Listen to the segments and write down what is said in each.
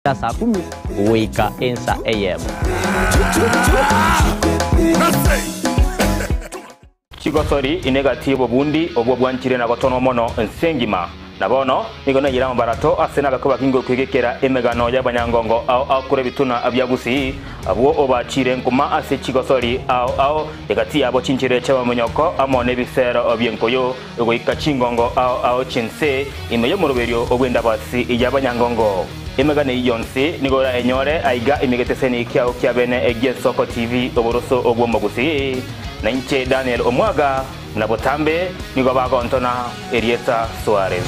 saa 10 wika Ensa AM. Chigosori inegatibo bundi obwo bwanchire na gotono mono nsengima nabono nigona yira mbarato asena gakuba kingo kwigekera emegano y'abanyangongo au kure bituna abyagusi abwo obachire nkuma ase Chigosori au egati abo chinchire chaba munyoko amone bisera obyenkoyo ego ikachingongo au chinse imeyo muroberio obwenda basi y'abanyangongo emegane yonse nigora enyore aiga imigeteseni kyao kyabene Egensoko TV oboroso obwo magusi na nche Daniel Omwaga na botambe nigo bagontona Eliesa Suarez.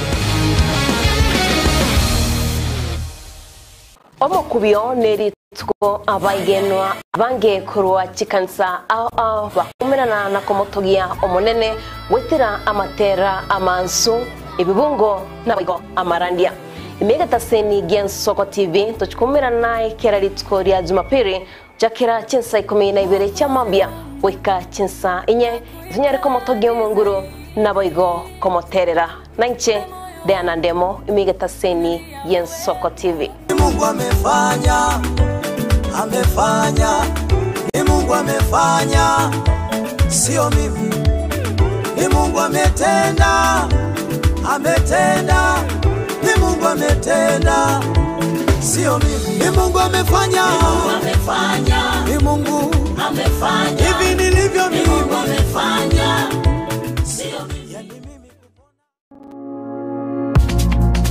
Omukubyo neritwo abayigenwa bange kurwa chikansa au bakumirana na komotogia omonene wetera amatera amansu ibibungo nabigo amarandia imegata seni Egensoko TV tuchikumirana ikeraritwo rya Jumapili jakera chinsa 12 chamambia weka chinsa inye zinyari komotogia munguru nabigo komoterera nanche Diana Ndemo imegata seni Egensoko TV. Mungu amefanya, ni Mungu amefanya, sio mimi. Ni Mungu ametenda, ni Mungu ametenda, sio mimi. Ni Mungu amefanya, ni Mungu amefanya, hivi nilivyo mimi. Ni Mungu amefanya, sio mimi.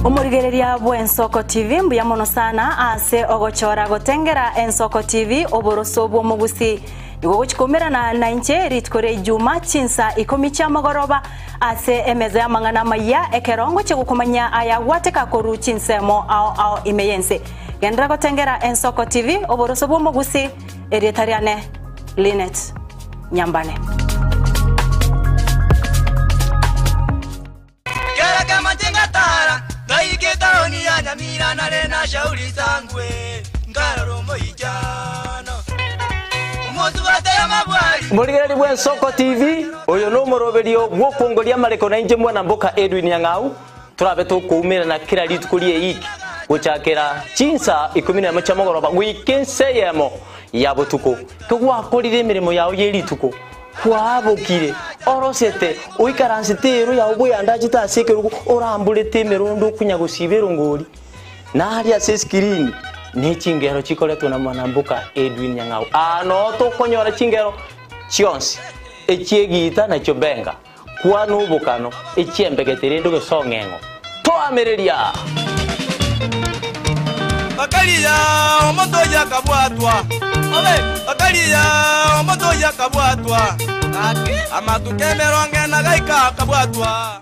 Umurigereria bwa Ensoko TV mbuya mono sana ase ogochora gotengera Ensoko TV oboroso bwo mugusi nigo guchikomerana na inche ritkore Juma chinsa 10 chamagoroba ase emeza ya mangana maya ekerongo chigukomanya ayagwateka koru chinsemo au imeyense gendra gotengera Ensoko TV oboroso bwo mugusi eritariane Linet Nyambane. Nyamira na rena shauri zangwe ngararo moijana umozu batera mabwari Murigereri bwa Ensoko TV oyo no moroberio gwo kongoria mareko na inje mwana mboka Edwin Nyang'au turabe tukumira na kira litukulie iki guchakera chinsa 10 chamogoroba wikense yemo yabotuko kugwakorire emirimo yawo yerituko kwabokire orosete uikaransitero ya ubuyanda chitasekeruko orambulete merondo kunyagosibero ngori nari ase screen ni chingero chikoletwa na mwanambuka Edwin Nyang'au ano to konyora chingero chionsi echiegita na chobenga kwa nubukano echiembegetere ndo gesongengo to amereria bakaliya omoto yakabwatwa bakaliya omoto yakabwatwa amatukemero ngena gaika kabwatwa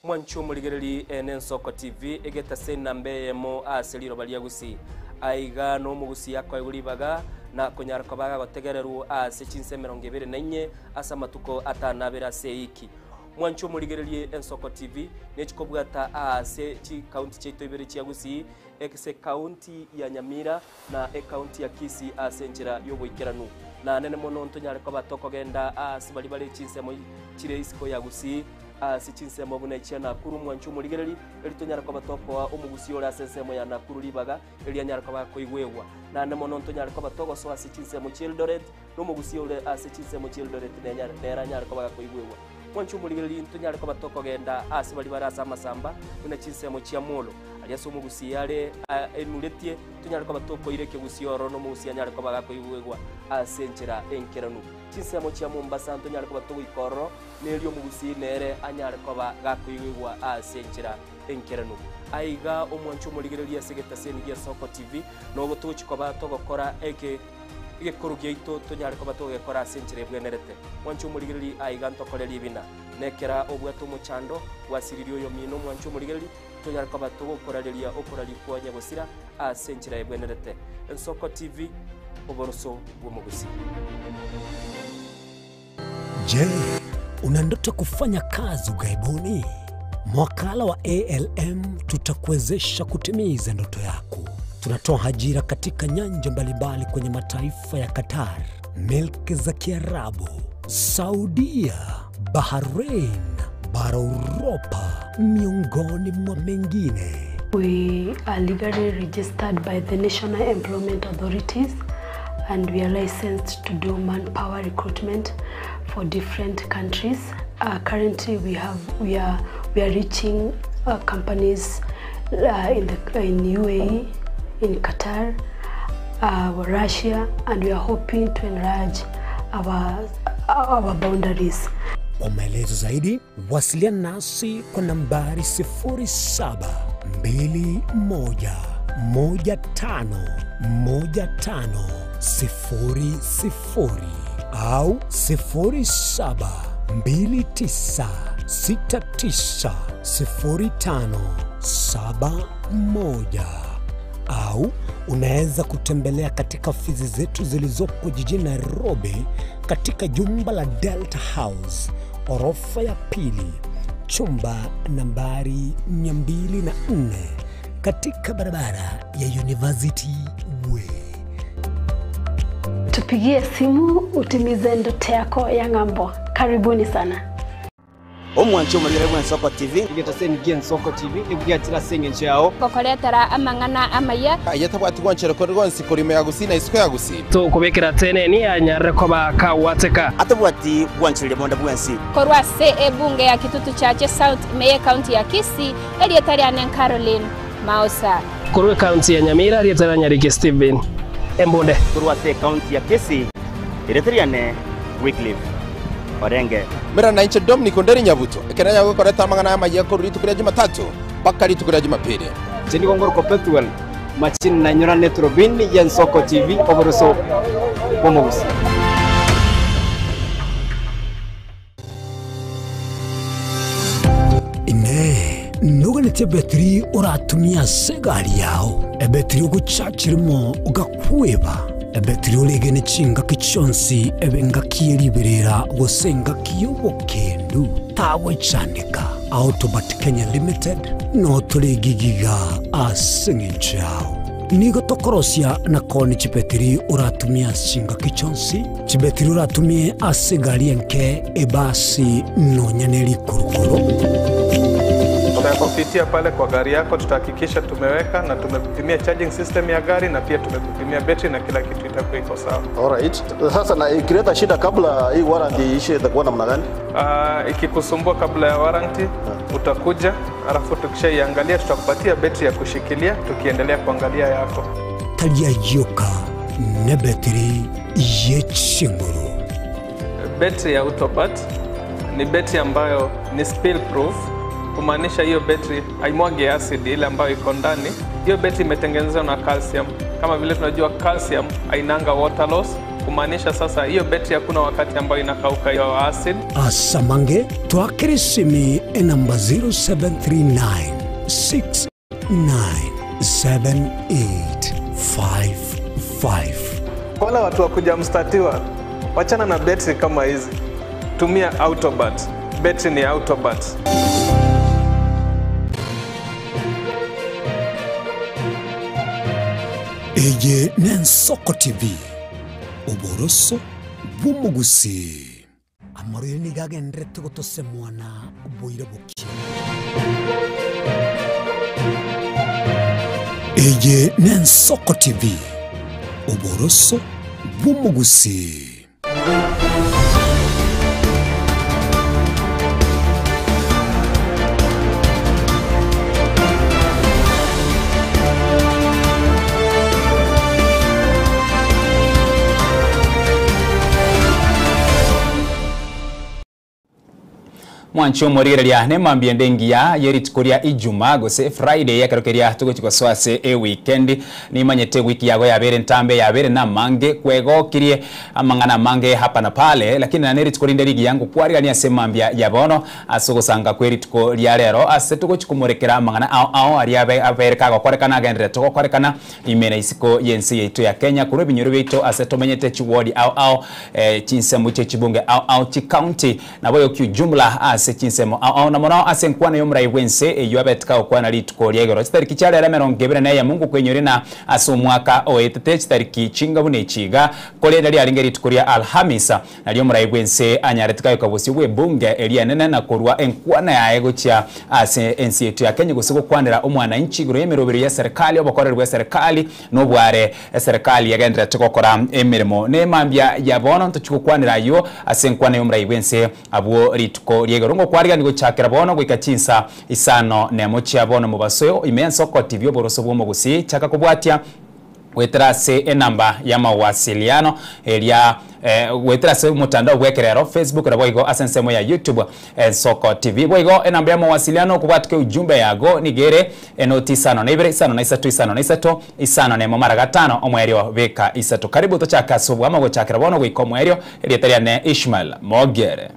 Mwancho muligereri Ensoko TV egeta sena mbeyemo aseliro baliagusi aiga no mugusi yakwa iguribaga na konyara kwabaga gotegereru ase chinse 24 asa matuko atanabera seiki Mwancho muligereri Ensoko TV nechikobwata ase chi county cheto ibere chiagusi ekse county ya Nyamira na county ya Kisii ase njira yoboikeranu na nene mono ntonyare kwa batoko genda ase bali chinse mo chire isiko yagusi sichinsemo bunaichia Nakuru Mwancho muligereri elitonyara kwa batoko wa umugusi ora sensemo ya Nakuru libaga elianyara kwa koigwewa na nemo nontonyara kwa batoko so asichinsemo Eldoret no mugusi ora asichinsemo Eldoret nera nyara kwa koigwewa Mwancho muligereri ntonyara kwa batoko genda asibali barasa masamba bunachinsemo chia molo aliaso mugusi yale enuletie tonyara kwa batoko ireke gusioro no mugusi anyara kwa koigwewa asenchera enkeranu chinsemo chia Mombasa ntonyara kwa batoko ikoro nelio mugusi nere anyare koba gakuigwa asenchera enkeranu aiga omwancho muligereria segeta seni Egensoko TV no gotuchi koba togokora ege korugia ito tonyare koba togekora asenchera bwenerete mwancho muligereri aiga ntokoreri bina nekera obwato muchando wasiririo yo mino mwancho muligereri tonyare koba togokorareria okorari kwa nyagosira asenchera bwenerete Ensoko TV oboroso bwo mugusi. Je, una ndoto kufanya kazi ugaibuni? Mwakala wa ALM tutakuwezesha kutimiza ndoto yako. Tunatoa ajira katika nyanja mbalimbali kwenye mataifa ya Qatar, Milki za Kiarabu, Saudia, Bahrain, bara Europa, miongoni mwa mengine. We are legally registered by the National Employment Authorities, and we are licensed to do manpower recruitment for different countries. Currently, we are reaching companies in UAE, in Qatar, Russia, and we are hoping to enlarge our boundaries. Kwa maelezo zaidi, wasiliana nasi kwa nambari 0721151500 au 0729690571 au unaweza kutembelea katika ofisi zetu zilizopo jijini Nairobi katika jumba la Delta House, orofa ya pili, chumba nambari 204 katika barabara ya University Way. Tupigie simu utimize ndoto yako ya ng'ambo. Karibuni sana. Omwancho muri Rebu Nsoko TV igeta sengi Nsoko TV ibwatira senge nchao kokoretera amangana amaya ayatabwati gwanchero ko rwonsi kurime yagusina isiko yagusi to kubekera tene ni anyare ko bakawateka atabwati gwanchiro monda bwansi korwa se ebunge ya kitutu chache South Meye County ya Kisii elietari anen Caroline Mausa korwe county ya Nyamira elietari Nyariki Steven Embonde korwa se county ya Kisii elietari ane Wycliffe Orenge Mera na inche Dominic Onderi Nyabuto ekeranya gukoreta amangana amaye ko ritukira Jumatatu paka ritukira Jumapili Jeni Gongoro Perpetual machini na nyora netrobini ya Nsoko TV oboroso bomogusi Ine nuganete betri uratumia segari yao ebetri uguchachirimo ugakweba ebetri ulegene chinga kichonsi ebenga kieliberera gosenga kiyobokendu tawe chanika Autobat Kenya Limited no tulegigiga asinge chao nigo tokorosia na koni chibetri uratumia chinga kichonsi chibetri uratumie asigari enke ebasi no nyaneli kurukuru. Tutakupitia pale kwa gari yako, tutahakikisha tumeweka na tumekupimia charging system ya gari na pia tumekupimia battery na kila kitu itakuwa iko sawa. Alright. Sasa na ikileta shida kabla hii warranty ishe itakuwa namna gani? Ikikusumbua kabla ya warranty utakuja, alafu tukishaiangalia tutakupatia battery ya kushikilia tukiendelea kuangalia yako. Talia yoka na battery yechinguru. Battery ya Autobat ni battery ambayo ni spill proof. Kumaanisha hiyo battery haimwagi acid ile ambayo iko ndani. Hiyo battery imetengenezwa na calcium. Kama vile tunajua calcium hainanga water loss. Kumaanisha sasa hiyo battery hakuna wakati ambayo inakauka hiyo acid. Asamange twakirisimi namba 0739697855. Wale watu wakuja mstatiwa, wachana na battery kama hizi. Tumia Autobat. Battery ni Autobat. Eje Nsoko TV oboroso bumugusi amarire ni gagendrete gotose mwana boire boki. Eje Nsoko TV oboroso bumugusi. Mwancho morigereria ne mambia ndengia yerit kuria ijuma gose Friday yakarokeria tugochiko swase weekend ni manyete wiki yago yabere ntambe yabere na mange kwego kirie amangana mange hapa na pale, lakini na nerit kurinda ligi yangu kwari ni asemambia yabono asogo sanga kwerit ko liarero asetugo chikumorekera amangana ao ariabe abereka go korekana agendere to korekana imena isiko yensi yetu ya Kenya kuro binyoro beito asetomenyete chiwodi ao chinse muche chibunge ao chi county na boyo ku jumla ase chinsemo na mono ase nkwana yomrai wense eyo abetka okwana lituko lyegoro chitariki cyale ra 20 na ya Mungu kwenyori na ase mwaka oetete chitariki chinga bune chiga kolenda lya lingeri tukuria Alhamisa na lyomrai wense anyaretka yokabusi we bunge elianene na korwa enkwana ya ego cha ase ensi yetu ya Kenya gusiko kwandira omwana inchi guro yemerobero ya serikali obakorerwa serikali no bware serikali yagendera tukokora emirimo ne mambya yabono ntuchukwanira yo ase nkwana yomrai wense abo lituko lyegoro ngo kwariga nigo chakera bono gwikachinsa isano nemo chiabono mubasoyo Ensoko TV oboroso bwo mugusi chaka kubwatia wetrase enamba ya mawasiliano elia wetrase mutandao gwekerero Facebook na boigo asensemo ya YouTube Ensoko TV boigo enamba ya mawasiliano kubwatike ujumbe yago nigere enoti sano na ibere sano na isato isano nemo mara gatano omwerio beka isato karibu to chaka subu ama go chakera bono gwiko omwerio elietaria ne Ishmael Mogere.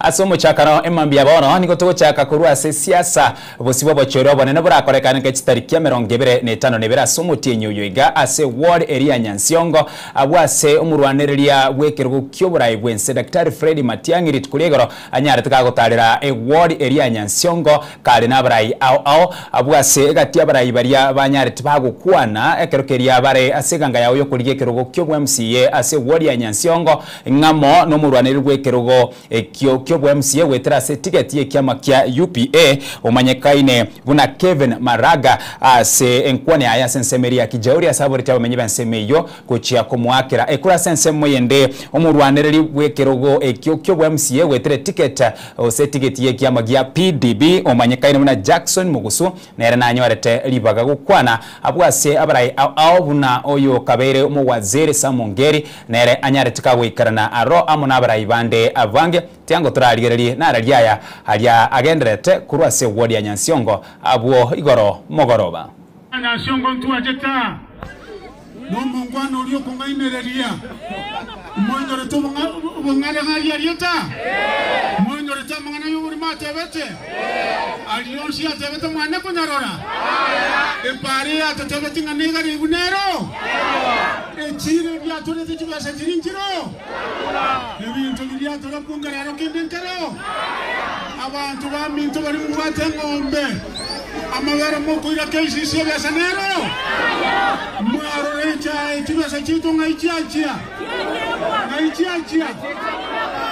Asomo chakano emambia bono niko to chaka kurwa se siasa bosibo bochero bonene burakorekana ke chitariki 25 nebera somo tienyo yoiga ase ward area Nyansiongo abwase omurwanereria wekergo kyobura ibwense Dr. Freddy Matiang'i litukulegoro anyare tukagotarira e ward area Nyansiongo kale nabarai ao abwase gatia barai baria banyare tibagukwana ekerokeria bare aseganga yawo yokurige kerogo kyobwa MCA ase ward ya Nyansiongo ngamo no murwanereria wekergo kyo MCA wetera se ticket ye kiama kia UPA omanyekaine buna Kevin Maraga ase enkwane aya sensemeria kijauri asabori tabo menyiba nsemeyo kuchia komwakira ekura sensemo yende omurwanereri wekerogo ekyo bwa MCA wetera ticket ose ticket ye kiama gia PDB omanyekaine buna Jackson Mugusu nere nanyorete libaga gukwana abwase abarai au buna oyo kabere mu waziri Samongeri nere anyarete kawikarana aro amuna abarai bande avange tiango turaligereri naraliaya halia agenderete kurwase wodi ya Nyansiongo abuo igoro mogoroba Nyansiongo ntuajeta no mungwano ulio kongainereria mwenyo leto mungare ngaria rieta mwenyo leto mungana yuri matebete alionsi atebete mwana kunyarora empare atebete nganega ribunero echire bya turete kibasa tirinjiro ebintu bya turapungara rokendenkero abantu baminto bari mu batengombe amabera mukuira keisisi bya sanero muarorecha ekibasa kitu ngaichiachia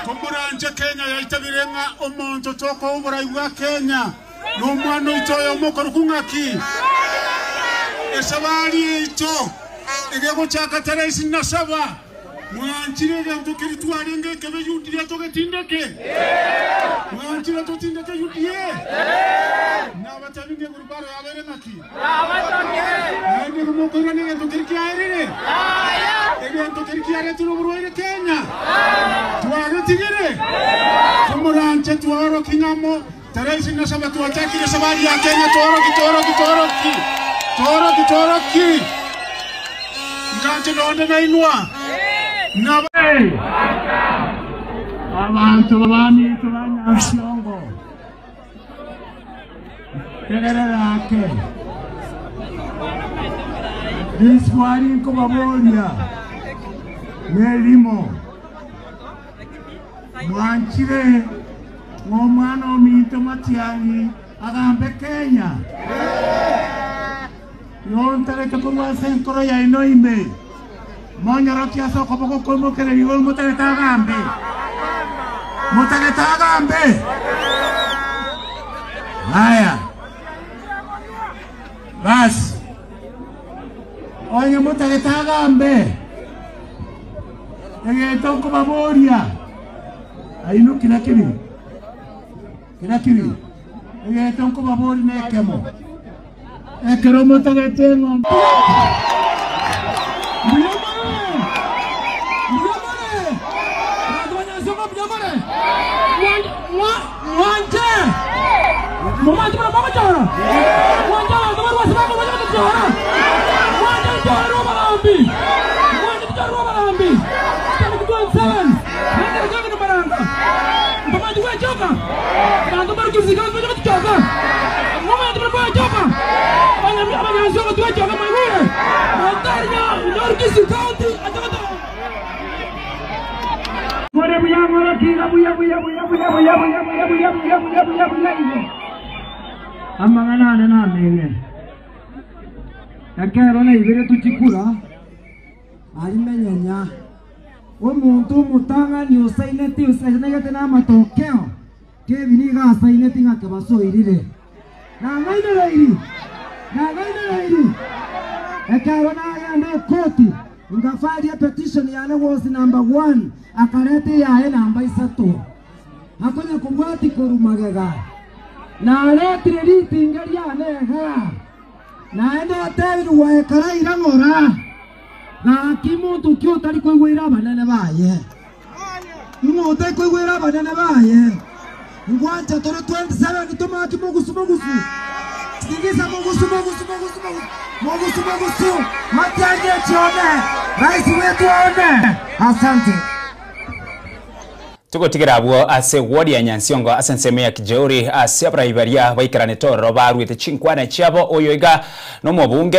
komuranje Kenya yaitabirenga omonto toko oburai bwa Kenya n'omwana itoyo mukoro kungaki esabali ito egego chaka teresi nasaba mwanchire gantu kiritwarenge kebe yudiria togetindeke mwanchire totindeke yudie na batabinde gurbaro yabere naki ende mukoro ne gantu kirkiarire gantu kirkiare turubroire Kenya twaro tigere komuranje twaro kinyamo teresi nasaba tuatakire sabali ya Kenya toro nganje nonde nainwa nabe abantu babami Nyansiongo tegererake diswari ko babonya melimo mwanchire ngomwana omito Matiang'i agambe Kenya yontare kakurwa senkoro ya inoime monyoro kiaso kopoko komo kere yol mutaleta gambe haya bas onye mutaleta gambe ege tonko baboria ainu kinakiri ege tonko babori nekemo ekero mutaleta ngombe kuzika kwa kuchoka. Mama tunapoa choka. Banya sio tu choka mangure. Montaña, ndio kisi county atata. Kore buya mara kila buya. Amangana na menge. Yakero na ibere tuchikura. Alimenyanya. Omuntu mutangani usaineti usainegete na matokeo. Kebiniga asaineti ngake basoirire. Na ngaine iri. Yakero na yande koti. Ngafadi petition yane was number 1. Akarete yae namba 3. Hakonya kumbwati korumagega. Na aletire riti ingeria neha. Na ende ateru wa ekara irangora. Na kimuntu kyo tari koigwira banene baye. Mu utai koigwira banene baye. Ngwanja tore 27 tomaki mugusu. Sigiza mugusu. Matianje chone. Raisi wetu one. Asante. Tuko tigera abo ase wodi ya Nyansiongo asenseme ya Kijeuri ase abraibaria baikarane toro barwite chinkwana chabo oyoiga no mobunge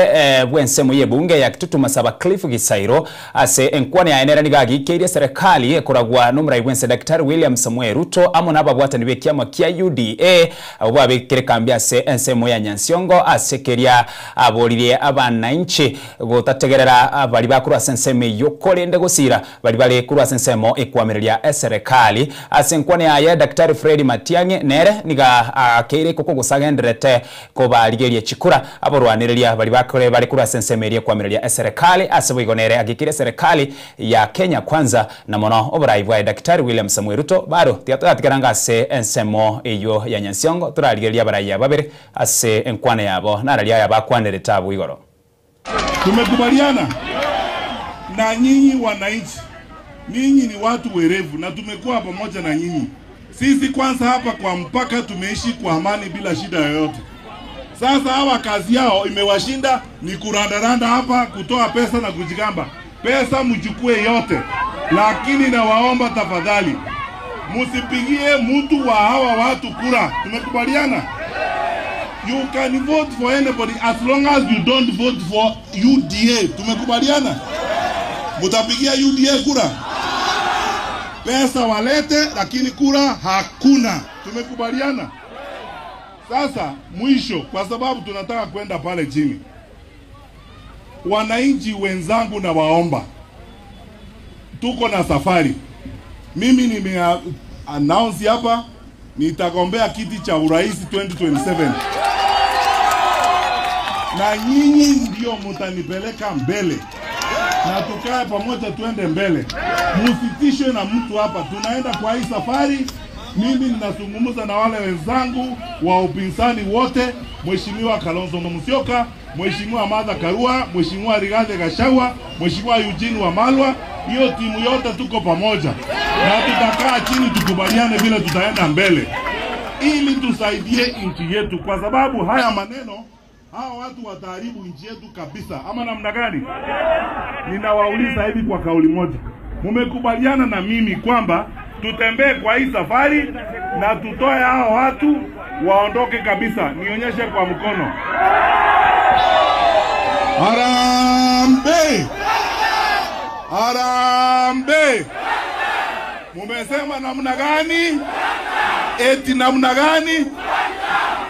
bwensemo ye bunge ya Kitutu Masaba Cliff Gisairo ase enkwana ya enera nigagi keria serikali ekoragwa no mrai bwense Daktari William Samuel Ruto amona babwata nibe kiama kia UDA abo babekere kambia ase ensemo ya Nyansiongo ase keria aborire abana inchi gotategerera abali bakuru asenseme yokorende gosira bali kuru asensemo ekwamereria serikali asenkwane aya Daktari Fred Matiang'i nere niga akeire koko gusagendrete ko baligerie chikura aborwanireria bali bakore bali kura sensemerie kwamereria serikali aseboigonere agikire serikali ya Kenya Kwanza na mono oboraibwa Daktari William Samuel Ruto baro tiatikiranga ase ensemo eyo ya Nyansiongo turaligeria baraya babere ase enkwane yabo naralia yabakwanere tabu igoro. Tumekubaliana na nyinyi wananchi. Nyinyi ni watu werevu na tumekuwa pamoja na nyinyi. Sisi kwanza hapa kwa mpaka tumeishi kwa amani bila shida yoyote. Sasa hawa kazi yao imewashinda ni kurandaranda hapa kutoa pesa na kujigamba. Pesa mchukue yote. Lakini nawaomba tafadhali msipigie mtu wa hawa watu kura. Tumekubaliana? You can vote for anybody as long as you don't vote for UDA. Tumekubaliana? Mutapigia UDA kura? Pesa walete lakini kura hakuna. Tumekubaliana? Sasa mwisho, kwa sababu tunataka kwenda pale chini. Wananchi wenzangu na waomba. Tuko na safari. Mimi announce hapa nitagombea kiti cha urais 2027. Na nyinyi ndio mtanipeleka mbele. Na tukae pamoja tuende mbele. Musitishwe na mtu hapa. Tunaenda kwa hii safari. Mimi ninazungumza na wale wenzangu wa upinzani wote, Mheshimiwa Kalonzo Musyoka, Mheshimiwa Martha Karua, Mheshimiwa Rigathi Gachagua, Mheshimiwa Eugene Wamalwa, hiyo timu yote tuko pamoja. Na tutakaa chini tukubaliane vile tutaenda mbele. Ili tusaidie nchi yetu kwa sababu haya maneno hawa watu wataharibu nchi yetu kabisa. Ama namna gani? Ninawauliza hivi kwa kauli moja. Mumekubaliana na mimi kwamba tutembee kwa hii safari na tutoe hao watu waondoke kabisa. Nionyeshe kwa mkono. Harambee! Harambee! Mumesema namna gani? Eti namna gani?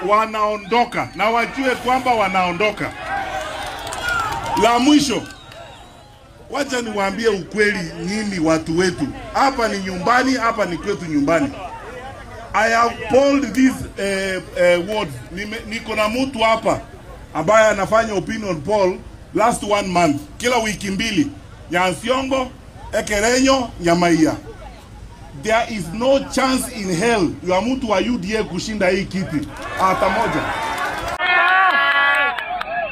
Wanaondoka. Na wajue kwamba wanaondoka. La mwisho, wacha niwaambie ukweli nyinyi watu wetu. Hapa ni nyumbani, hapa ni kwetu nyumbani. I have polled these words. Niko na mtu hapa ambaye anafanya opinion poll last 1 month. Kila wiki mbili. Nyansiongo, Ekerenyo, Nyamaiya. There is no chance in hell ya mtu wa UDA kushinda hii kiti. Hata moja.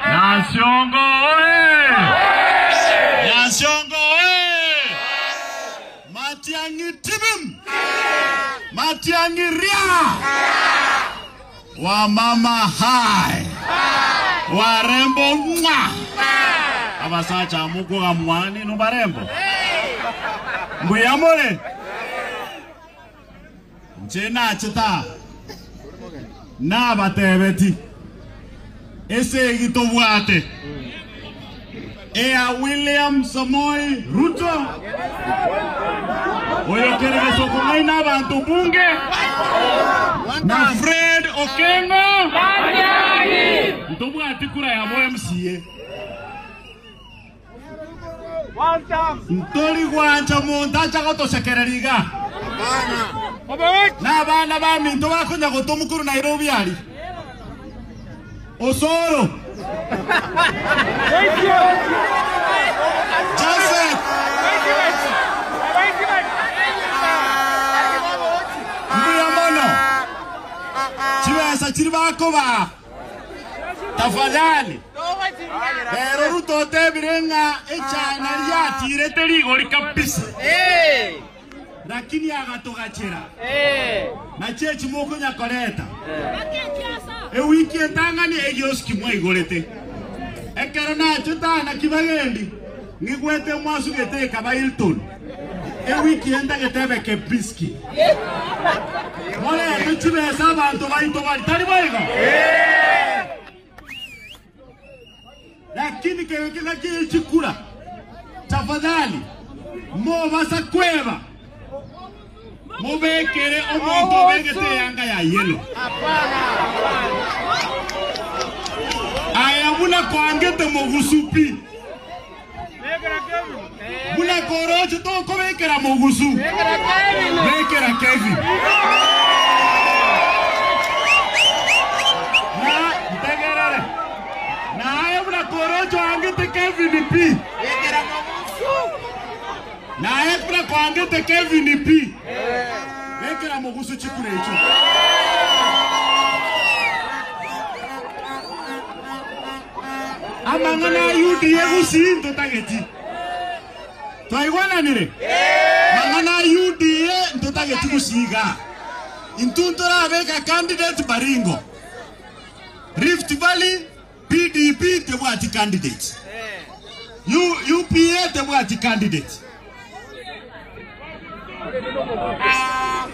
Nyansiongo oye! Nyansiongo oye! Matiang'i tibim! Matiang'i ria! Wamama hai! Warembo mwa! Abasacha muko gamwani no barembo. Mbuyamole! Chena chita. n'abatebeti ese gitobwate Ea William Samoei Ruto oyo kerege sokongai n'abantu bunge na Fred Okengo ntobwate kura ya MCA Ntori gwanja montacha gotosekereriga n'abana ba minto bakonya gotomukuru Nairobi ali Osoro Joseph Mbiamono Chiwesa chiribakoba tafadhali Pero Ruto tebirenga echana lyatire terigo likapisa lakini agatogachera na chechi moko nyakoreta wiki entangani egioski mwa igorete ekera na chutana kibagendi ngigwete mwasu geteka ba Hilton wiki enda getebe kepiski mole tuchibe abantu baito bali tari boigo lakini kile kichikura tafadhali mo basa kweba mubekere omuntu begete yanga ya yelo aya muna kwangete mogusupi muna korocho to kobekera mogusu bekera Kevin na tegerere na aya muna korocho angete Kevin P bekera mogusu na aya muna kwangete Kevin P bekera mogusu chikurecho amangana UDA gusinto tageti twaigwana nire mangana UDA ntotageti gusiga intuntora beka candidate Baringo Rift Valley PDP tebwati candidate UPA tebwati candidate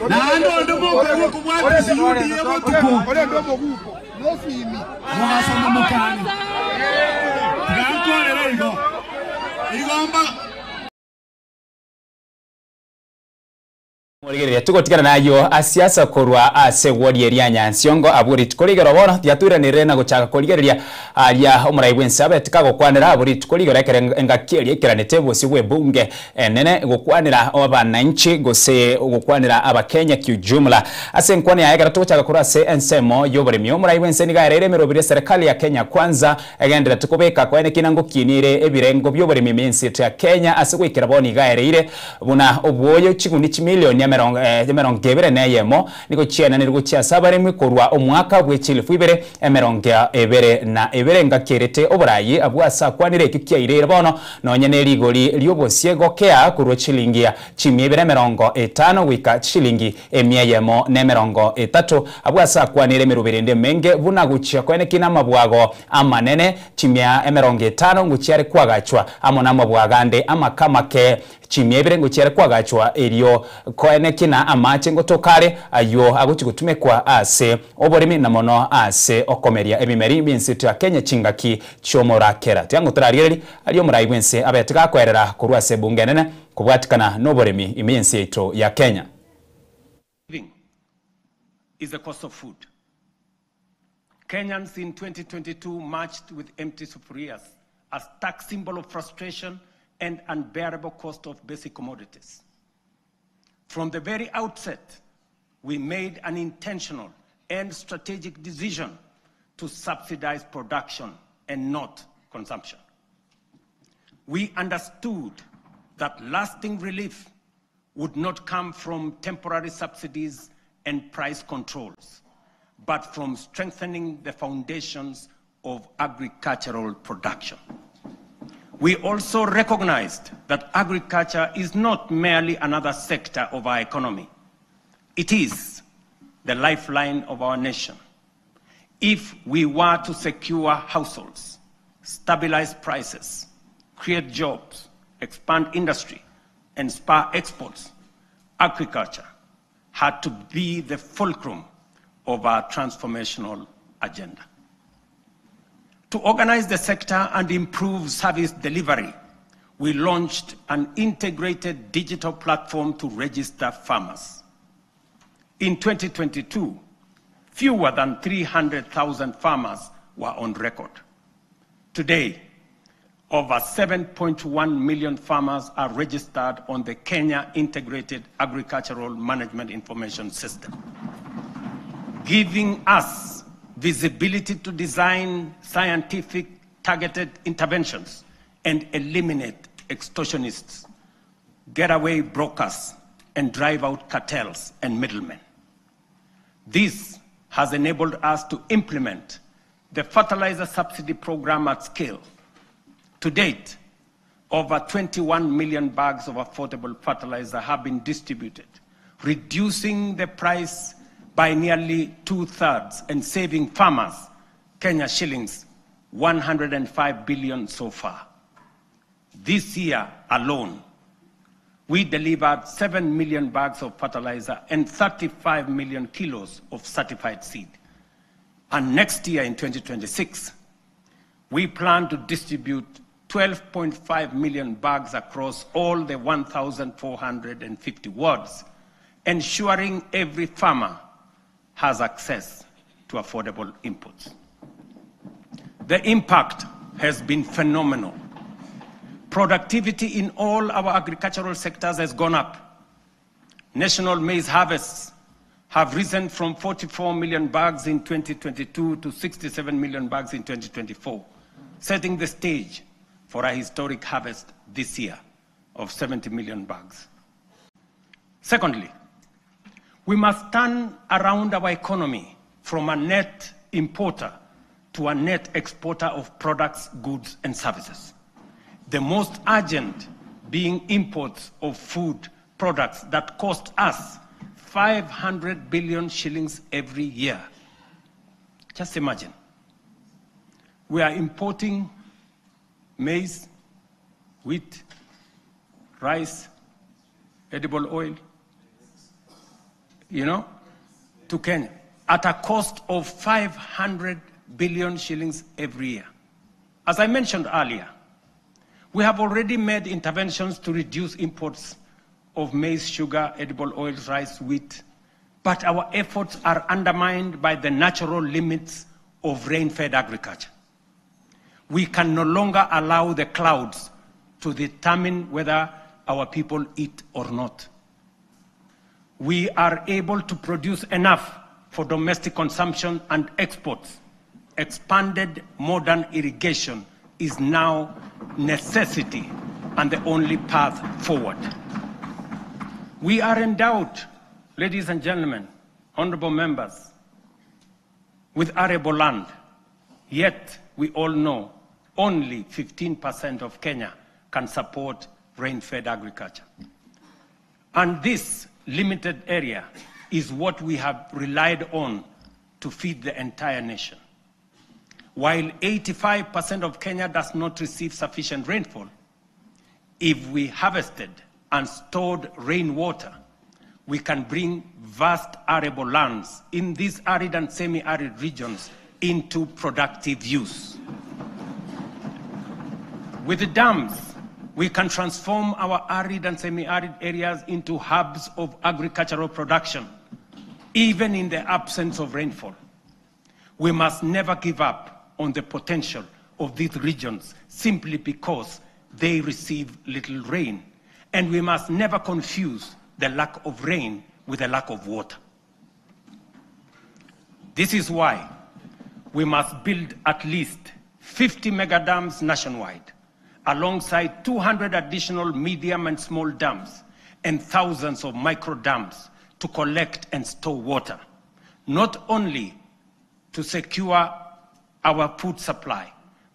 na ndo moko kubwati UDA botuko ole ndo moguko no fimi mwaso mukani Ganko lego igomba Murigeria tugotigana nayo asiasa korwa ase wodi eria Nyansiongo aburi tukoligero bono yaturanire na guchaka koligeria aria omuraibwe nsabe tikagokwanira aburi tukoligero engakiri ekiranete bosi bwe bunge enene gokwanira abananchi gose gokwanira abakenya kiujumla ase nkwani yaegara tugochaka korwa ase ensemo yoburimi omuraibwe nseniga rere merobire serikali ya Kenya kwanza egendera tukobeka kwene kinango kinire ebirengo byoburimi minsi ya Kenya ase gwikira boni gaereire buna obwoyo chigundi chimilioni emerongebere neyemo niko chiana nirgo chia sabaremwe korwa omwaka bwechilifu ibere emerongebere na ebere ngakerete oburayi abwasa kwanire kikiaire bono nonyene rigori lyobosie gokea kurwa chilingia chimiebere emerongo 5 wika chilingi emieyemo nemerongo 3 abwasa kwanire merubirinde menge buna guchia kwene kina mabwago amanene chimia emerongo 5 nguchiare kwagachwa amona mabwagande amakamake chimiebere nguchiare kwagachwa elio koene kina amache ngotokare ayo aguchigutume kwa ase oborimi na mono ase okomeria ebimeri binsitu ya Kenya chingaki chomorakera tiango turariri aliyo muraibwense abetika kwerera kurwa ase bungenene kubwatikana noborimi iminsi yetu ya Kenya. Is the cost of food. Kenyans in 2022 marched with empty sufurias as tax symbol of frustration and unbearable cost of basic commodities. From the very outset, we made an intentional and strategic decision to subsidize production and not consumption. We understood that lasting relief would not come from temporary subsidies and price controls, but from strengthening the foundations of agricultural production. We also recognized that agriculture is not merely another sector of our economy. It is the lifeline of our nation. If we were to secure households, stabilize prices, create jobs, expand industry, and spur exports, agriculture had to be the fulcrum of our transformational agenda. To organize the sector and improve service delivery, we launched an integrated digital platform to register farmers. In 2022, fewer than 300,000 farmers were on record. Today, over 7.1 million farmers are registered on the Kenya Integrated Agricultural Management Information System, giving us visibility to design scientific targeted interventions and eliminate extortionists, getaway brokers, and drive out cartels and middlemen. This has enabled us to implement the fertilizer subsidy program at scale. To date, over 21 million bags of affordable fertilizer have been distributed, reducing the price by nearly 2/3 and saving farmers Kenya shillings 105 billion so far. This year alone, we delivered 7 million bags of fertilizer and 35 million kilos of certified seed. And next year in 2026, we plan to distribute 12.5 million bags across all the 1,450 wards, ensuring every farmer has access to affordable inputs. The impact has been phenomenal. Productivity in all our agricultural sectors has gone up. National maize harvests have risen from 44 million bags in 2022 to 67 million bags in 2024, setting the stage for a historic harvest this year of 70 million bags. Secondly, we must turn around our economy from a net importer to a net exporter of products, goods, and services. The most urgent being imports of food products that cost us 500 billion shillings every year. Just imagine. We are importing maize, wheat, rice, edible oil, to Kenya at a cost of 500 billion shillings every year. As I mentioned earlier, we have already made interventions to reduce imports of maize, sugar, edible oils, rice, wheat, but our efforts are undermined by the natural limits of rain-fed agriculture. We can no longer allow the clouds to determine whether our people eat or not. We are able to produce enough for domestic consumption and exports. Expanded modern irrigation is now necessity and the only path forward. We are endowed, ladies and gentlemen, honorable members, with arable land, yet we all know only 15% of Kenya can support rain-fed agriculture. And this limited area is what we have relied on to feed the entire nation. While 85% of Kenya does not receive sufficient rainfall, if we harvested and stored rainwater, we can bring vast arable lands in these arid and semi-arid regions into productive use. With the dams, we can transform our arid and semi-arid areas into hubs of agricultural production, even in the absence of rainfall. We must never give up on the potential of these regions simply because they receive little rain. And we must never confuse the lack of rain with the lack of water. This is why we must build at least 50 mega dams nationwide, alongside 200 additional medium and small dams and thousands of micro dams to collect and store water, not only to secure our food supply,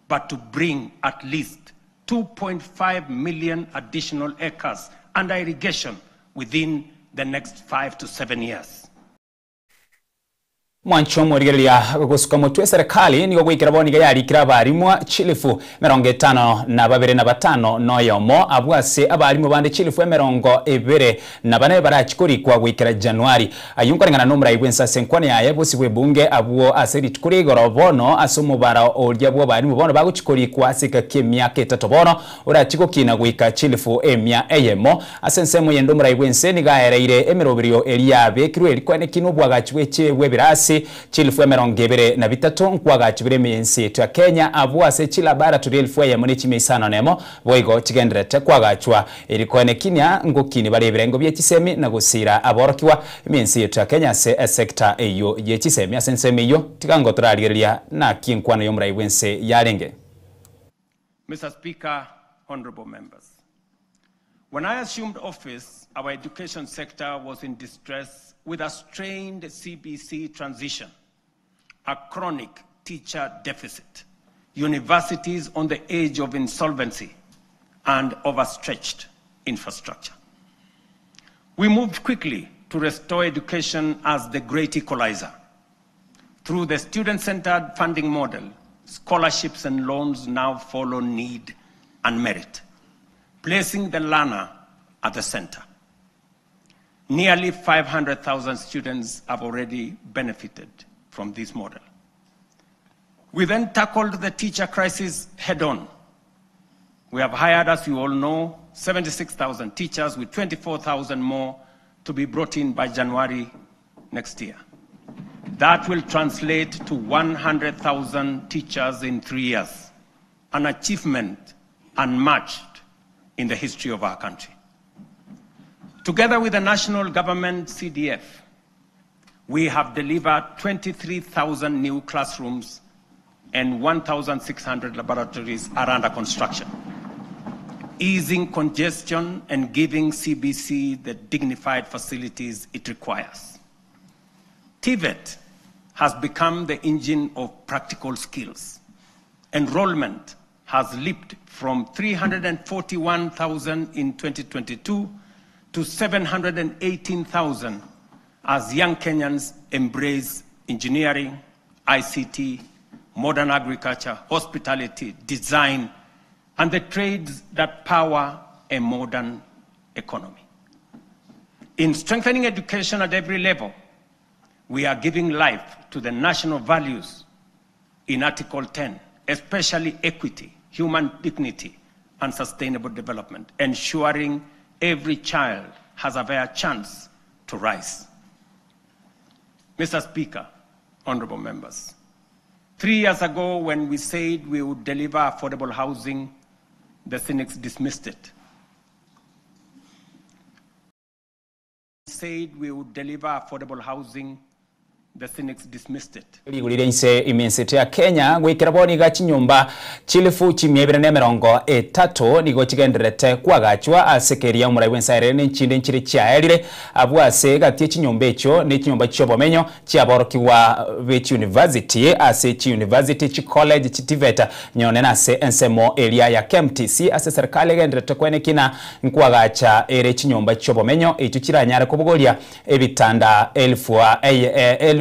but to bring at least 2.5 million additional acres under irrigation within the next 5 to 7 years. Mwancho murigeria gusuka mutwe serikali nigo gwikira boniga yarikira abarimwa chilifu 52 noyomo abwase abarimu bande chilifu 24 barachikurikwa gwikira Januari ayunkorengana nomura ibwensa senkwane yaye bosi bwebunge abwo aseri tukuri gorobono asumubara olya bwo barimu bono baguchikurikwa asika kimyaka 3 bono urachiko kina gwika chilifu emya eyemo asensemo yendo mura ibwense nigaereire emerobirio eliabe kirwe likwene kino bwagachwe chewe birasi chilifu 23 nkwagachibire minsi yetu ya Kenya abwase chila bara tudelifu ya mune chimeisano nemo boigo chigendrete kwagachwa ilikwene kinya ngukini barebirengo bye chisemi na gusira aborokiwa minsi yetu ya Kenya se sekta eyo ye chisemi asensemi yo tikango turaliria na kinkwano yo muraibwense yarenge. Mr. Speaker, honorable members, when I assumed office, our education sector was in distress with a strained CBC transition, a chronic teacher deficit, universities on the edge of insolvency, and overstretched infrastructure. We moved quickly to restore education as the great equalizer. Through the student-centered funding model, scholarships and loans now follow need and merit, placing the learner at the center. Nearly 500,000 students have already benefited from this model. We then tackled the teacher crisis head-on. We have hired, as you all know, 76,000 teachers with 24,000 more to be brought in by January next year. That will translate to 100,000 teachers in 3 years, an achievement unmatched in the history of our country. Together with the national government CDF, we have delivered 23,000 new classrooms and 1,600 laboratories are under construction, easing congestion and giving CBC the dignified facilities it requires. TVET has become the engine of practical skills. Enrollment has leaped from 341,000 in 2022 to 718,000 as young Kenyans embrace engineering, ICT, modern agriculture, hospitality, design, and the trades that power a modern economy. In strengthening education at every level, we are giving life to the national values in Article 10, especially equity, human dignity, and sustainable development, ensuring every child has a fair chance to rise. Mr. Speaker, honorable members, 3 years ago when we said we would deliver affordable housing, the cynics dismissed it. We said we would deliver affordable housing, the cynics dismissed it. Ligulire inse imensete ya Kenya gwikira boniga chinyumba chilifu chimyebere ne 30 nigo chigenderete kwagachwa asekeria umuraibwensa erene nchinde nchire chiaerire abwase gatie chinyumba echo ne chinyumba chobomenyo chiaborokiwa Beach University ase chi University chi College chi TVET nyone na se ensemo area ya KMTC ase serikali genderete kwene kina nkwagacha ere chinyumba chobomenyo echo chiranyara kubugolia ebitanda 1553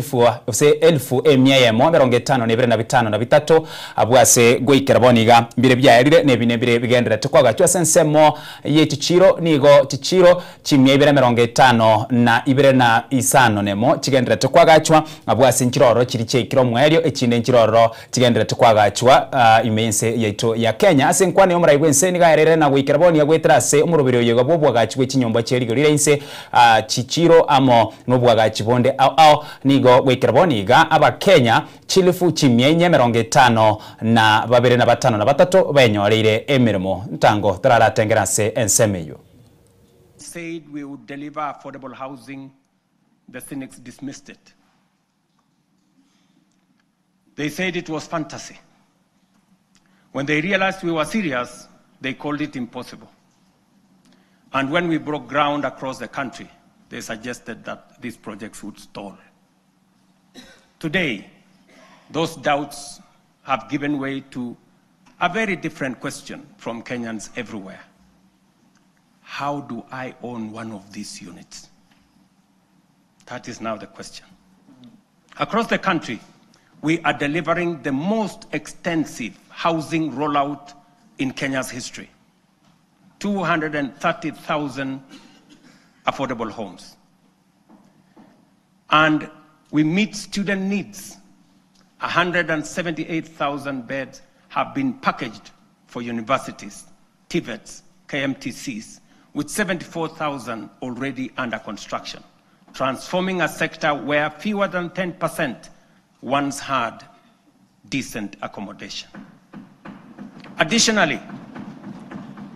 abwase gwikira boniga mbire byaerire nebine bigenderete kwagachwa sensemo yechichiro nigo chichiro chimyebere 52 nemo chigenderete kwagachwa abwase nchiroro chiri chekiro mwerio echinde nchiroro chigenderete kwagachwa imense yeto ya Kenya asenkwane omuraibwense nigaerere na gwikira boniga gwetrase umurubiro yego bwagachwe chinyomba cherigorire inse chichiro amo nobwagachibonde au nigo gwikira boniga aba Kenya chilifu chimyenye 52 benyoreire emirimo ntango tararatengerase ensemeyo. Said we would deliver affordable housing, the cynics dismissed it. They said it was fantasy. When they realized we were serious, they called it impossible. And when we broke ground across the country, they suggested that these projects would stall. Today, those doubts have given way to a very different question from Kenyans everywhere. How do I own one of these units? That is now the question. Across the country, we are delivering the most extensive housing rollout in Kenya's history. 230,000 affordable homes. And we meet student needs. 178,000 beds have been packaged for universities, TVETs, KMTCs, with 74,000 already under construction, transforming a sector where fewer than 10% once had decent accommodation. Additionally,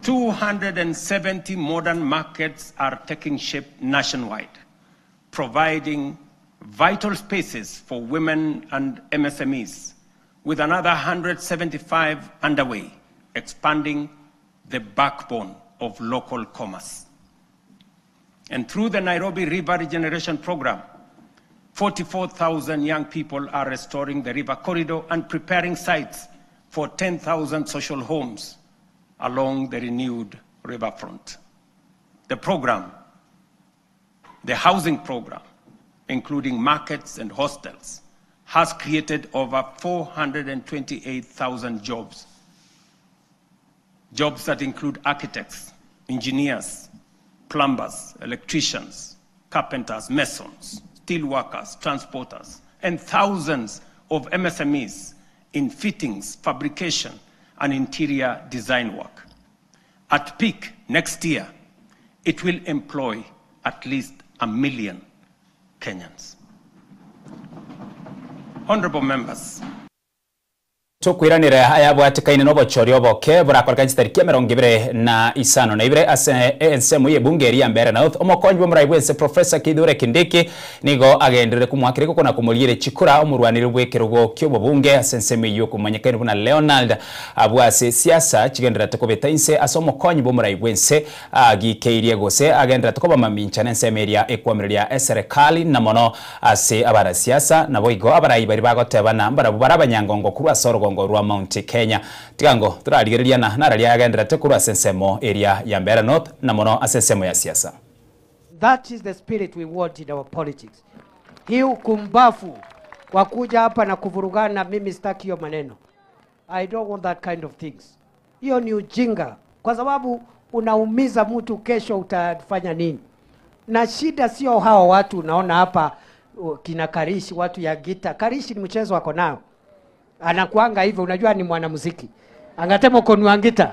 270 modern markets are taking shape nationwide, providing vital spaces for women and MSMEs, with another 175 underway, expanding the backbone of local commerce. And through the Nairobi River Regeneration Program, 44,000 young people are restoring the river corridor and preparing sites for 10,000 social homes along the renewed riverfront. The program, the housing program, including markets and hostels, has created over 428,000 jobs. Jobs that include architects, engineers, plumbers, electricians, carpenters, masons, steel workers, transporters, and thousands of MSMEs in fittings, fabrication, and interior design work. At peak next year, it will employ at least 1 million Kenyans. Honorable members, tukwiranira aya bwatikaine no bochori oboke burakoreka tariki 25 na ibere ase ensemu ye bunge eri ambere na omokonyi bo murai bwense Professor Kithure Kindiki nigo agendere kumwakiriko kona kumulire chikura omurwanire bwekerugo kyo bunge ase ensemu yo kumanyekene buna Leonard abwase siasa chigendera tekobeta inse ase omokonyi bo murai bwense agikeirie gose agendera tekoba mamincha nensemeria ekwamiria eserikali na mono ase abara siasa nabo igo abarai bari bagotebana mbara barabanyangongo kurwa sorgo rwa Mount Kenya tigango turarigereria na nararia agendera tekuru asensemo area ya Mbeere North na mono asensemo ya siasa. That is the spirit we want in our politics. Hii kumbafu kwa kuja hapa na kuvurugana, mimi sitaki hiyo maneno. I don't want that kind of things. Hiyo ni ujinga, kwa sababu unaumiza mtu, kesho utafanya nini? Na shida sio hao watu unaona hapa kina Karishi, watu ya gita. Karishi ni mchezo wako nao. Anakuanga hivyo, unajua ni mwanamuziki. Angatemo konuangita.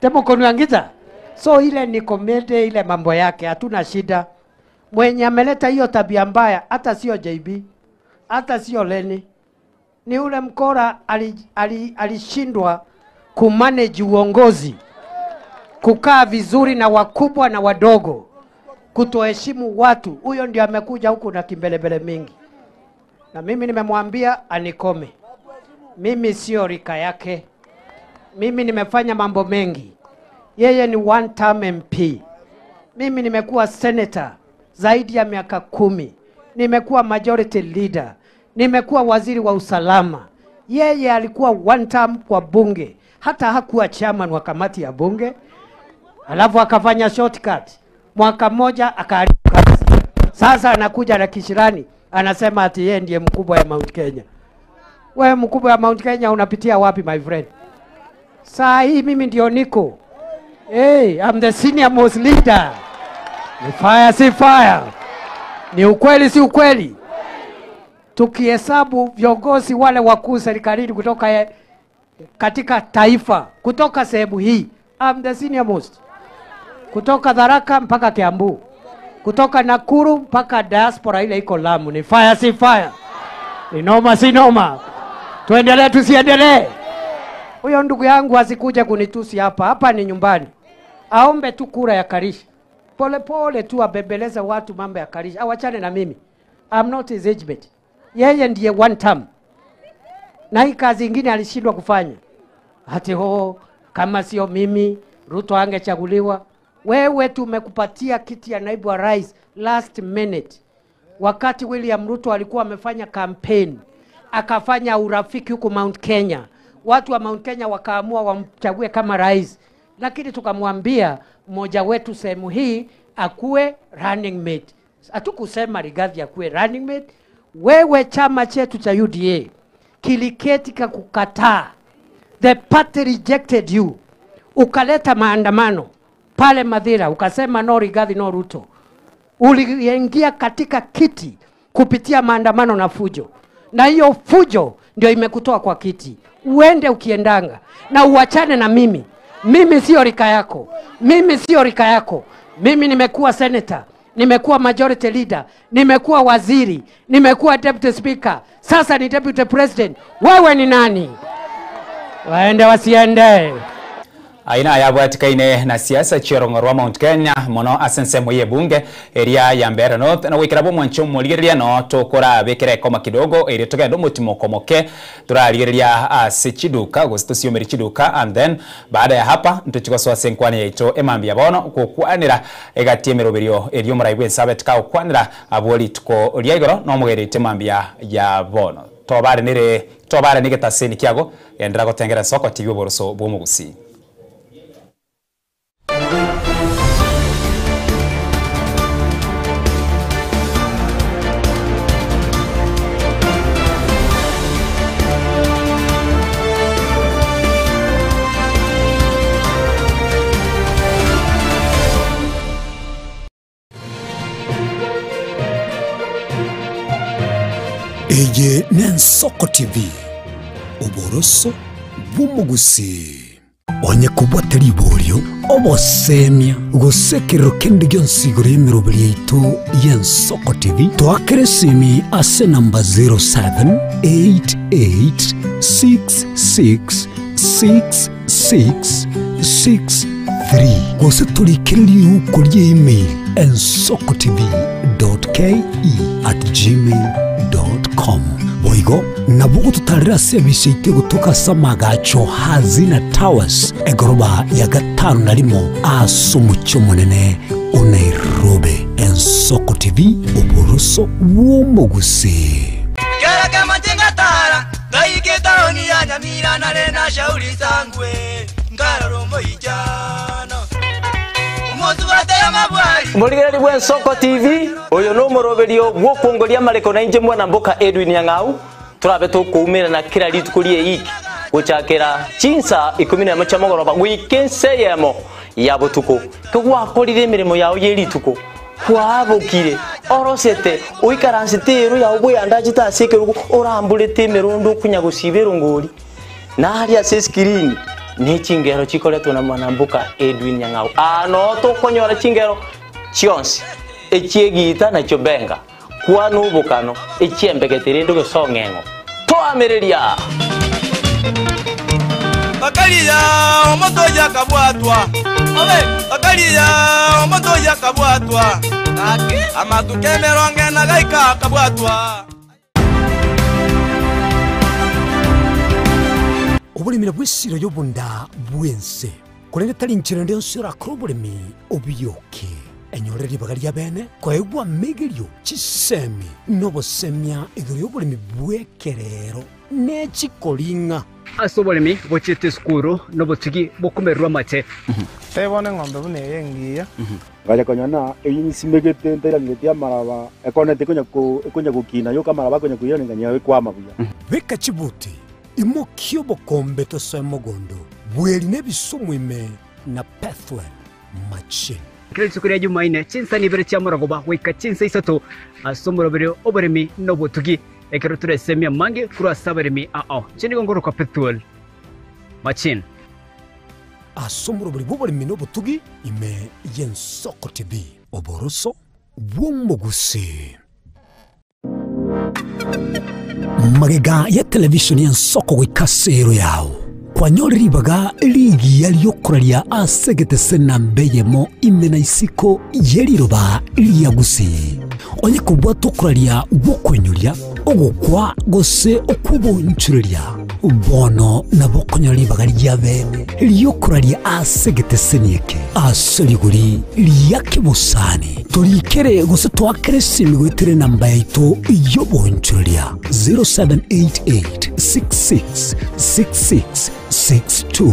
Temo konuangita. So ile ni komede, ile mambo yake, hatuna shida. Mwenye ameleta hiyo tabia mbaya, hata sio JB, hata sio Leni. Ni ule mkora alishindwa kumanage uongozi, kukaa vizuri na wakubwa na wadogo, kutoheshimu watu. Huyo ndio amekuja huku na kimbelebele mingi. Na mimi nimemwambia anikome. Mimi sio rika yake. Mimi nimefanya mambo mengi. Yeye ni one term MP. Mimi nimekuwa senator zaidi ya miaka 10. Nimekuwa majority leader. Nimekuwa waziri wa usalama. Yeye alikuwa one term kwa bunge. Hata hakuwa chairman wa kamati ya bunge. Alafu akafanya shortcut. Mwaka mmoja akaharibu kazi. Sasa anakuja na kishirani. Anasema ati yeye ndiye mkubwa ya Mount Kenya. Wewe mkubwa ya Mount Kenya unapitia wapi my friend? Saa hii mimi ndio niko. Hey, I'm the senior most leader. Ni fire si fire. Ni ukweli si ukweli. Tukihesabu viongozi wale wakuu serikalini kutoka katika taifa, kutoka sehemu hii, I'm the senior most. Kutoka Tharaka mpaka Kiambu. Kutoka Nakuru mpaka diaspora ile iko Lamu. Ni fire si fire. Ni noma si noma. Tuendelee tusiendelee. Huyo ndugu yangu asikuja kunitusi hapa. Hapa ni nyumbani. Aombe tu kura ya Karishi. Pole pole tu abembeleze watu mambo ya Karishi. Awachane na mimi. I'm not his age mate. Yeye ndiye one term. Na hii kazi nyingine alishindwa kufanya. Hati kama sio mimi Ruto angechaguliwa. Wewe tumekupatia kiti ya naibu wa rais last minute. Wakati William Ruto alikuwa amefanya campaign, akafanya urafiki huko Mount Kenya. Watu wa Mount Kenya wakaamua wamchague kama rais. Lakini tukamwambia mmoja wetu sehemu hii akuwe running mate. Hatukusema Rigathi akuwe running mate Wewe chama chetu cha UDA kiliketi kukataa. The party rejected you. Ukaleta maandamano pale Mathira, ukasema no Rigathi no Ruto. Uliingia katika kiti kupitia maandamano na fujo. Na hiyo fujo ndio imekutoa kwa kiti. Uende ukiendanga na uachane na mimi. Mimi sio rika yako. Mimi sio rika yako. Mimi nimekuwa senator, nimekuwa majority leader, nimekuwa waziri, nimekuwa deputy speaker. Sasa ni deputy president. Wewe ni nani? Waende wasiende. Aina ya bwatikaine na siasa chirongorwa Mount Kenya mono asensemo ye bunge area ya Mbeere North na wikirabo mwancho muligeria no tokora bekere koma kidogo eri tugendo mutimo komoke turaligeria asichiduka gustusio meri chiduka, and then baada ya hapa ntuchiko swa senkwani yaito emambia bono kokwanira egatie meroberio eri omuraibwe sabet ka okwanira aboli tuko liaigoro no mugerite mambia ya bono tobare nige taseni kiago endra gotengera Soko TV oboroso bwomugusi. Eye ni Soko TV oboroso bw'umugusi. Onye kubwatari iborio obosemia gusekero kendi gyonsigoro y'emiroberi yaitu y'Ensoko TV twakere simi ase namba 0788666663 gose tulikiriri ukuri email ensokotv.ke@gmail.com boigo nabugo tutarira sebisite gutoka samagacho hazina towers egoroba ya gatano na limo asumucho munene Nairobi. Ensoko TV oboroso bw'umugusi. Kera kama tingatara gaiketa ni ya nyamira na lena shauri sangwe ngararo moijano umozu batera mabwali Muligereri bwa Ensoko TV oyo no moroberio gwokongoria mareko na inje mwana mboka Edwin Yang'au turabe tukumira na kira litukulie iki guchakira chinsa 11 cha mogoroba wikenseyemo ya botuko kugwakorire mirimo yawo yerituko kwabokire orosete uikaransitero ya ubwe andajita sekeruko orambulete merondo kunyagusibero ngori na hali ya screen ni chingero chikoletwa na mwanambuka Edwin Yang'au ano to konyora chingero chionsi echiegita na chobenga kwa nubukano echiembegetere ndo gesongengo to amereria Bakalia omotoja kabwatwa obe bakalia omotoja kabwatwa kake amatukemeronge na gaika kabwatwa Obulimira bw'esiro y'obunda bwense kulenge tali nchira ndio sira krobulimi obiyoke enyoreri bagalia bene kwaegwa megerio chisemi nobosemia egerio obulimi bwekerero nechikolinga asobolimi bochete skuru nobotigi bokumerwa mate tebone ng'ombe bune yengiya Gaya konyana simegete ntera ngetia maraba ekonete konya gukina yo kamaraba konya kuyona nganya kwama buya beka chibuti imokio bokombe to semogondo bweli nebisumwime na pathway machine kile sukuri ya Jumaine chinsa ni bere chamuragoba wika chinsa isato asomorobere oberemi nobotugi ekero turesemia mange kura saberemi chini gongoro kwa pathway machine asomorobere boberemi nobotugi ime y'Ensoko TV oboroso bw'umugusi. Magega ya televisioni y'Ensoko gwikasero yawo kwanyoreri baga ligi yaliyokuralia asegete senambeyemo imena isiko yeliroba liyagusi onye kubwa tokuralia bokwenyoria ogokwa gose okubonchureria bono na bokonyori baga lyabene liyokuralia asegete senieke aseliguri liyakibusani tolikere gose twakere simigwetere namba yaito yobonchureria 0788666662.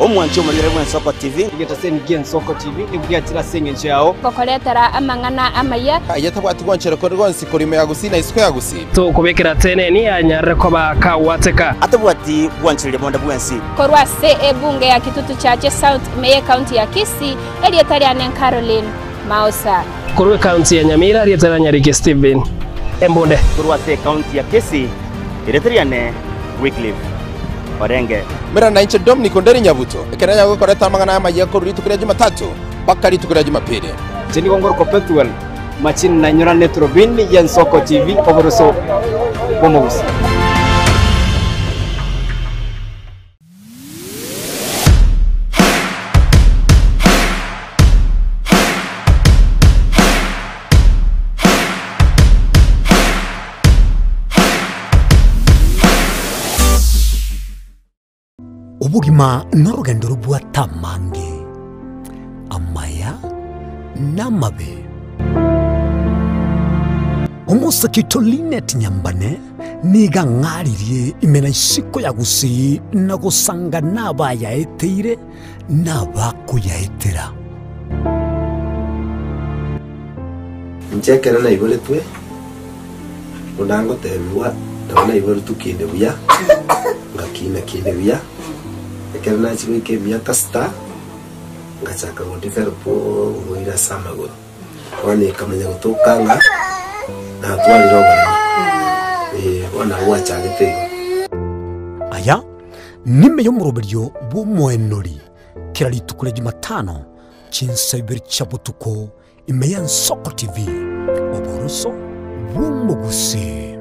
omwancho omurigere bwa Ensoko TV igetaseni Ensoko TV nibwatira sengenje yao kokoretera amang'ana amaya ayetabwati gwanchero ko rwonsi kurime yagusina isiko yagusi to kubekera tene ni anyarre ko bakawateka atabwati gwanchirire bonda bwensi korwa se ebunge ya Kitutu Chache South Meye County ya Kisii elietari anen Caroline Mausa korwe county ya Nyamira elietari Nyariki Steven Embonde korwa se county ya Kisii elietari ane Wycliffe Orenge mera na inche Dominic Onderi Nyabuto ekeranya gukoreta amang'ana y'amagiye ko ruritu kuri Jumatatu bakari tukuri Jumapili jeni gongoro ko Petuel machine na nyora netrobin ya Ensoko TV oboroso bomogusi ubugima n'urugendo rw'atamange amaya n'amabe umusakito Linet Nyambane niga ngaririye imena isiko yagusi nagusanga nabayaeteire nabakuyaetera nchekera na ibole twe undango tebiwa ndabona ibole tukinde buya ngakina kinde buya ekera na chibike miaka star ngachaka ngotiferpo ngoira samago wani kamenya gutokanga na twaliro bari wana wacha gitego aya nime yo muroberyo bumwenori kirali tukule Jumatano chinsaiber chabutuko imeya Ensoko TV oboroso bumugusi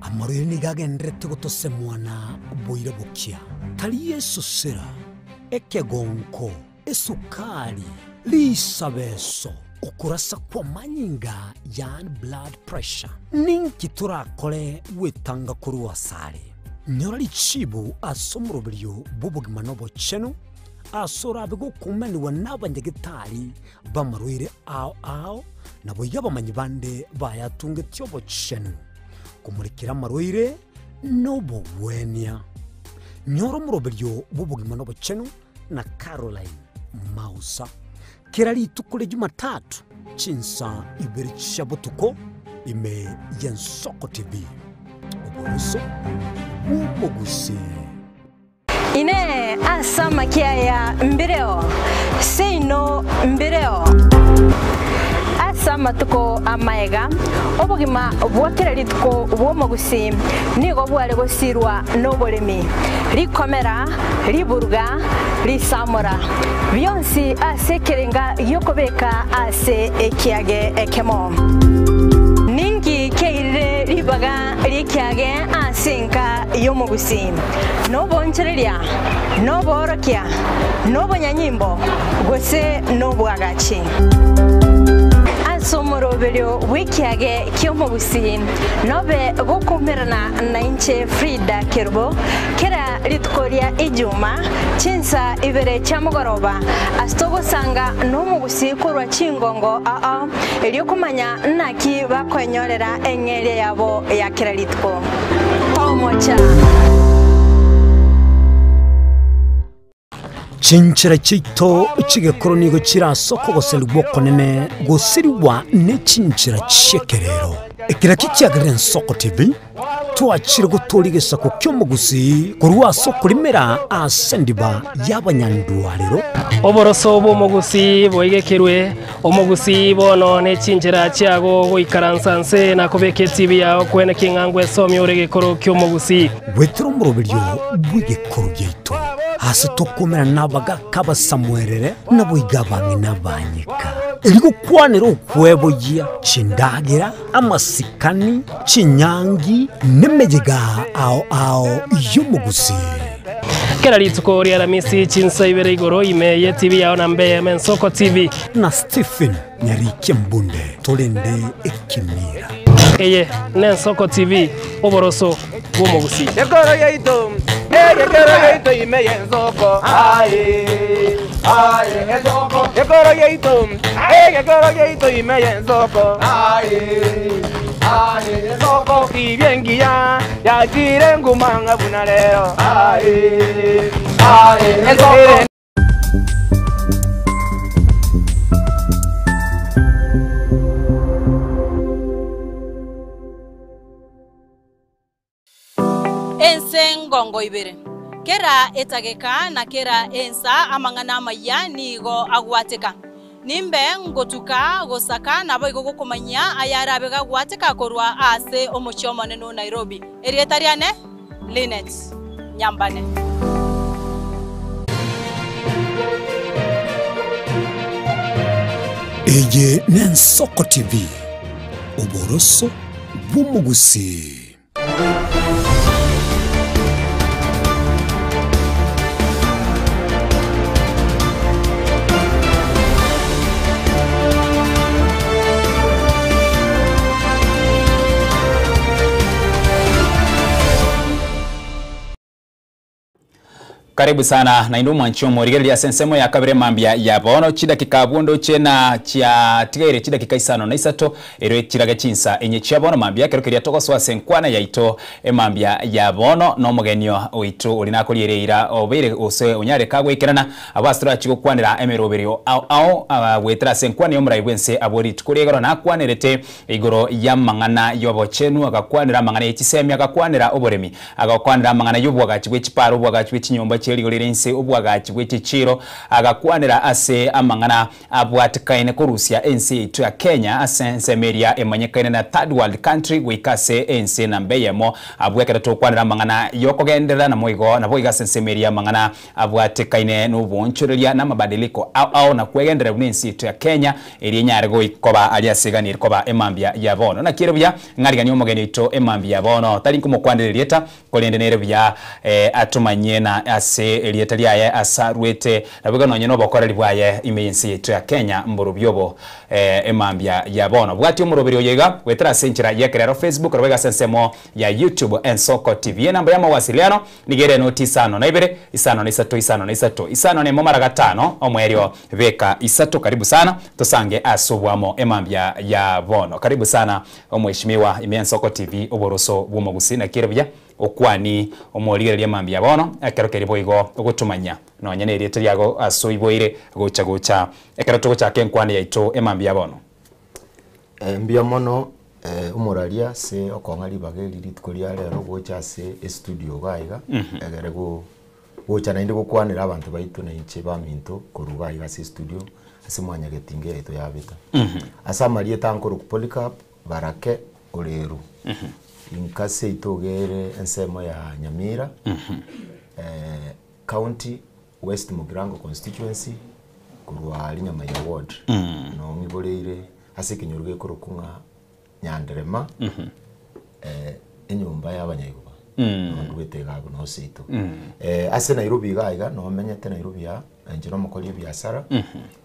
amarire nigagendrete gotose mwana boire bukia tali Yesu sera ekegonko esukari lisabeso ukurasa kwa manyinga yan blood pressure ninki turakore wetanga kuri wasare nyorali chibu asomurobiryo bubugima nobo chenu asora bego kumeni wanabanyegitari bamarwire ao nabo yabamanyi bande bayatunge tyobo chenu kumurikira marwire nobo wenia nyoro murobiryo bubugima nobo chenu na Caroline Mausa kirali tukule Jumatatu chinsa ibiri chabutuko ime Ensoko TV oboroso bumugusi ine asama kiaya mbireo seino mbireo asama tuko amaega obugima bwakirali tuko bwomugusi nigo bwale gosirwa nobolemi likomera liburga lisamura byonsi asekerenga yokobeka ase ekiage ekemo ningi keire libaga likiage asinka yomugusi nobonchereria noborokia nobonyanyimbo gose nobwagachi somorobelio wikiage kyomugusi nobe gukumirana na inche Frida Kerbo kera litkoria ijuma chinsa ibere chamugoroba astogo sanga nomugusi kurwa chingongo elio kumanya naki bakwenyorera engere yabo ya kera litko pomocha chinchira chito chigekoro nigo chirasoko goselwa konene gosiriwa ne chinchira chekerero ekira kichagire Ensoko TV twachire gutorigesa ko kyomugusi kurwa soko limera asendiba yabanyandwariro oboroso bumugusi boigekirwe omugusi bono ne chinjira chiago goikaransanse na kubeke TV yao kwene kingangwe somi uregekoro kyomugusi wetro murobiryo bwigekoro yeito hasi tukumera nabaga kaba samwerere nabuigabangi nabanyika eligo kwanero ukweboya chindagira amasikani chinyangi nemejega ao yomugusi kera lituko ria Ramisi chinsa ibere igoro imeye TV yao na Mbeya Ensoko TV na Stephen Nyariki Mbunde tolende ekimira eye Ensoko TV oboroso bumugusi yekoro yeito imeye Ensoko Ensoko yekoro yeito imeye Ensoko Ensoko ibyengia yagire ngumanga bunalero Ensoko ense ngongo ibere kera etageka na kera ensa amangana maya nigo agwateka nimbe ngotuka gosaka nabo igokumanya ayarabe gagwateka korwa ase omuchomo neno Nairobi erietariane Linet Nyambane. Eye Nensoko TV Oboroso Bumugusi. Karibu sana na indu mwancho morigeli ya sensemo ya kabire mambia ya bono chida kikabundo chena chia tigere chida kikaisano na isato ero chiraga chinsa enye chia bono mambia kero keria toko swa senkwana ya ito mambia ya bono no mugenio oito olinako lireira obere ose onyare kagwe kirana abastra chigo kwanira emero berio au wetra senkwana yo muraibwense abori tukuregoro na kwanirete igoro ya mangana yobo chenu agakwanira mangana yichisemi agakwanira oboremi agakwanira mangana yobwaga chigwe chiparo bwaga chigwe chinyomba cheligolense obwagachi bw'ekiciro agakwanira ase amangana abwatikaine kurusia ensi itu ya Kenya ase media emanyekaine na third world country wikase ensi na mbeyemo abwekera tokwanira amangana yokogendera na moigo na boiga sense media amangana abwatikaine n'ubonchoreria na mabadiliko au na kwegendera ensi itu ya Kenya erinyarego ikoba aliasiganira koba emambia ya bono na kirobya ngarigani omugeni ito emambia ya bono tali kumukwandiririeta kolendenere bya atumanye na ase elietali aye asarwete nabuga nonye no bokorali bwaye imensi yetu ya Kenya mborobyobo emambia ya bono bwati umurobiri yega wetera senchira yekerero Facebook robega sensemo ya YouTube Ensoko TV namba ya mawasiliano nigere noti isano na ibere isano na isato isano na isato isano ne momara gatano omwerio veka isato karibu sana tosange asubwamo emambia ya bono karibu sana omweshimiwa Ensoko TV oboroso bwomogusi na kirabya okwani omoligereria mambia bono ekerokeri boigo ogutumanya nonyene eriete yago asoiboire gocha ekeroto cha kenkwani yaito emambia bono mbia mono umoralia se okongari bageli litkolia lero gocha se studio gaiga egerego gocha nainde gukwanira abantu baitu na inche ba minto koruga iga se studio asimwanya getinge yaito yabita asa marie tankoro kupolikap barake oleru inkase itogere ensemo ya Nyamira county West Mugirango constituency kurwa Linyamaya ward no ngiboleire ase kinyoruge kurukunga Nyanderema enyumba y'abanyayigoba no gwetega no sito ase Nairobi gaiga no menyete Nairobi ya njiro mukoli biashara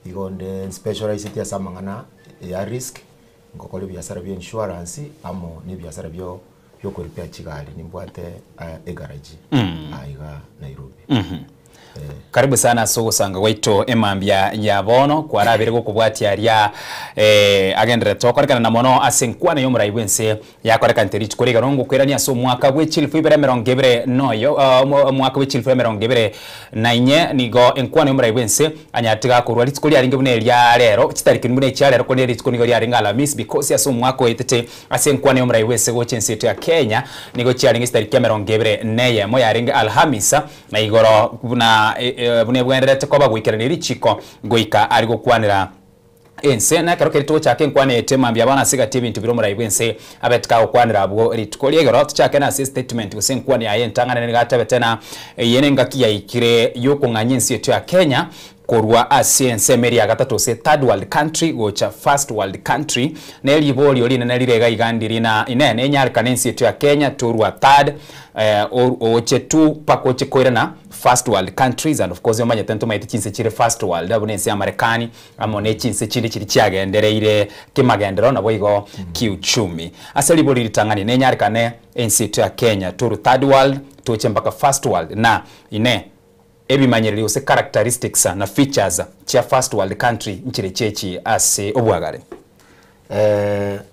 igonde specialized ya samangana ya risk ngokoli biashara bya insurance amo ni biashara byo yokoripia Kigali nimbwate egarage aiga Nairobi karibu sana so sanga waito emambia ya bono kwarabire gukubwati aria agendere tokorekana na mono asenkwana yo muraibwense yakoreka nterich korega rongo kwerania so mwaka w'echilfu ibere merongebere noyo mwaka w'echilfu merongebere nainye nigo enkwana yo muraibwense anyatiga kurwa litskoli aringe bune lya rero kitariki bune kya rero koneri litskoni gori aringa la miss because ya so mwaka wetete asenkwana yo muraibwense go chenseto ya Kenya nigo kyaringe kitariki merongebere neye mo yaringe alhamisa na igoro buna bune bwenderete koba gwikiranira chiko goika ari gukwanira ense na karo kerito chake nkwane temambya bana siga TV ntubiro murayibwense abetka okwanira abwo ritukoli egoro chake na statement gusenkwane aye ntangana ngata betena yene ngaki yaikire yokunganyinsi yetu ya Kenya korwa asiense meri ya gatatu se third world country gocha first world country neli boli oli na lirega igandiri na inene enyarkanensi yetu ya Kenya turwa third oche tu pakoche koirana first world countries and of course yomanya tento maiti chinse chire first world abunense ya Marekani amone chinse chiri chiagendereire kimagendero na boigo kiuchumi asali boli litangani nenyarkane ensi yetu ya Kenya turu third world tuche mpaka first world na ine ebimanyereri ose characteristics na features cha first world country nchire chechi ase obwagare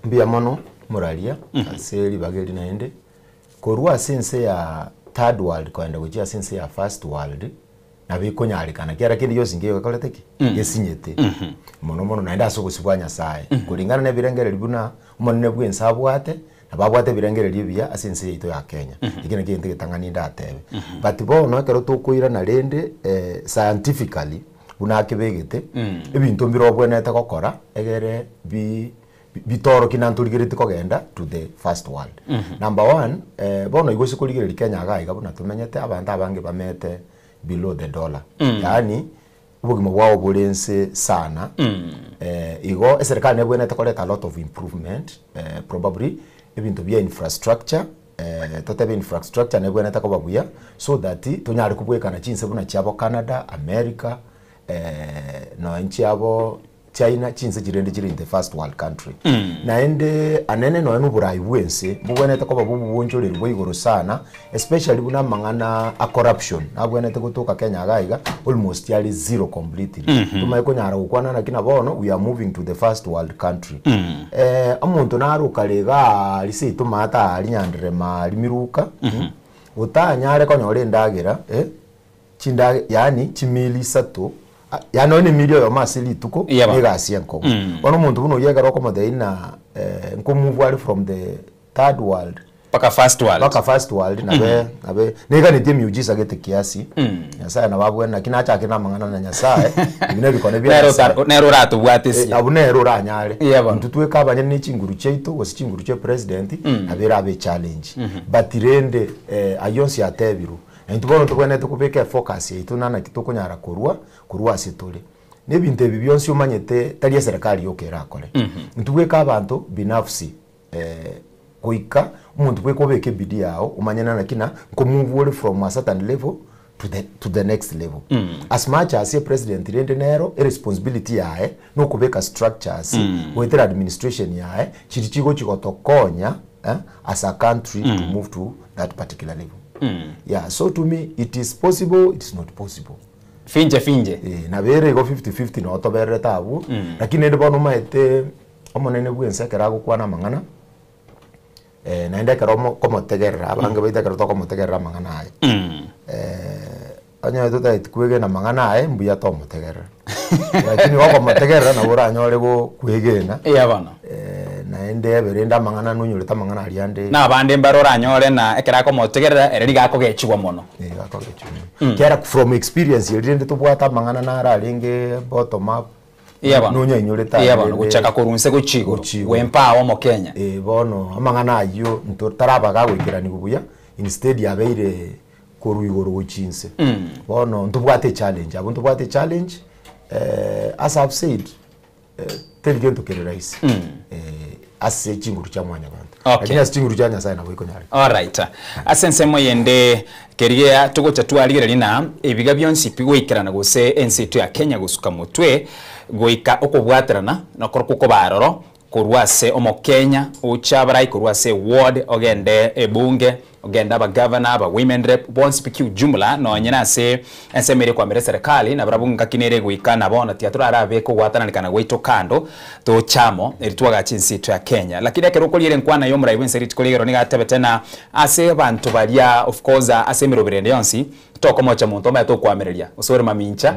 mbia mono moralia ase libageri naende korwa sense ya third world kwenda gujia sense ya first world na bikonyarikana kiara kindi yose ngiye koleteki yesinyete mono naenda so kusibwanya sae kulingana na birengere libuna umonne bwensabwate na babwate birengererio bia asense ito ya Kenya ikina kintu gitangani ndatebe but bono kero tukuira na rende scientifically una kibegete ebintu mbirobwenete gokora egere bitoro kinanturigirite kogenda to the first world number 1 bono igosi kurigirira Kenya gaiga buna tumenyete abantu abange bamete below the dollar yani ubugimo bwao burense sana igo serikali nebwenete koleta a lot of improvement probably ebintu bya infrastructure totebe infrastructure nebwenete kobabuya so that tunyari kubwekana chinse buna cyabo Canada America no nchi abo China chinse jirende jiri in the first world country na ende anene no enu burayi bwense bubwenete ko babubunjorero bwigoro sana especially buna mangana a corruption abwenete kutoka Kenya gaiga almost yali zero completely tumaiko nyara ukwana na kina bono we are moving to the first world country amuntu naruka lega lise itumata alinyandire malimiruka utanyare ko nyore ndagira chinda yani chimili sato yani one milio yo masili tuko negasi yanko ono muntu buno yega roko modeina nko move ali from the third world paka first world nabe nega ni demi ujisa gete kiasi nyasaye na babu na kinacha kina mangana na nyasaye ibine bikone bya nero rato bwatesi abunero ranyare muntu tweka abanye ni chinguru cheito wasi chinguru che president abera abe challenge batirende ayonsi atebiru Entubono tubone tukubeke focus yitu nana kitukunyara kurua situle nebinte bibionsi umanyete tali serikali yokera akole ntubweka abantu binafsi kuika umuntu kwekobeke bidi yao umanyana nakina ko move from a certain level to the next level as much as a president rende nero a responsibility yae no kubeka structures with administration yae chirichigo chikotokonya as a country to move to that particular level. Yeah, so to me it is possible, it is not possible. Finje na bere go 50-50 no tobere tabu lakini ndo bono maete omonene bwense kera gukwana mangana na ende kero como tegerra abange baita kero to como tegerra mangana ai anya tota itkwege na mangana ai mbuya to motegerra lakini wako motegerra na bora anyore go kwegena bana na ende berenda mangana nunyurita mangana aliande na bande mbarora anyore na ekera ko motegerra ereri gako gechigwa mono gako gechigwa kera from experience yerinde tubwata mangana na aralinge bottom up nunya inyurita bana guchaka kurunse guchigo wempa wa mo Kenya bono amangana ayo ntotarabaga gwikira ni bubuya instead ya beire kuruyigoro guchinse bono ntubwate challenge abo ntubwate challenge as I've said telgento kere rais ase chinguru cha mwanya bantu lakini ase chinguru cha Nyasaye na bwiko nyari all right asense moyende keriya tugocha twalire lina ebiga byonsi pigwikirana gose NC2 ya Kenya gusuka mutwe goika okobwaterana nokoroko baroro kurwase omo Kenya uchabarai kurwase ward ogende ebunge ogenda ba governor ba women rep bonse piki jumla no nyina se ensemere kwa mere serikali na barabunga kinere guikana bona tiatura arabe ko gwatana nikana gweito kando to chamo eritwaga chinsi ya Kenya lakini akero lire nkwana yo muraibu nseri koligero nigatebe tena ase bantu balia of course asemero birende yonsi toko mocha muntu ma to kwamereria usore mamincha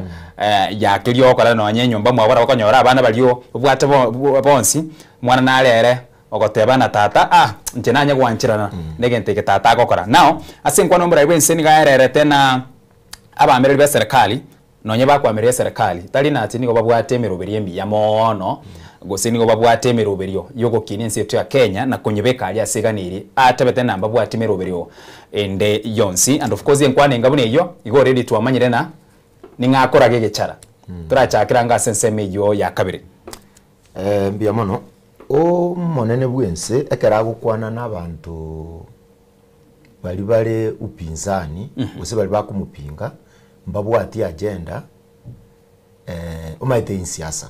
ya kilio kala no nyenyomba mwabara bakonyora abana balio bwate bonsi mwana nalere ogoteba na tata njenanya gwanchirana negenteke tata gokora now asenkwa no muraibu nseni gaerere tena abamereri ba serikali nonye bakwamerera serikali tali na ati nigo babwate meroberie mbi ya mono gose nigo babwate meroberio yoko kinense yetu ya Kenya na konyebeka ali asiganiri atabete namba bwate meroberio ende yonsi and of course enkwane ngabune iyo igo ready to amanyire na ningakora gegechara turachakira ngasense meyo ya kabiri mbia mono o monene bwense ekera gukwana nabantu bali upinzani use bali bakumupinga mbabwati agenda umaite siasa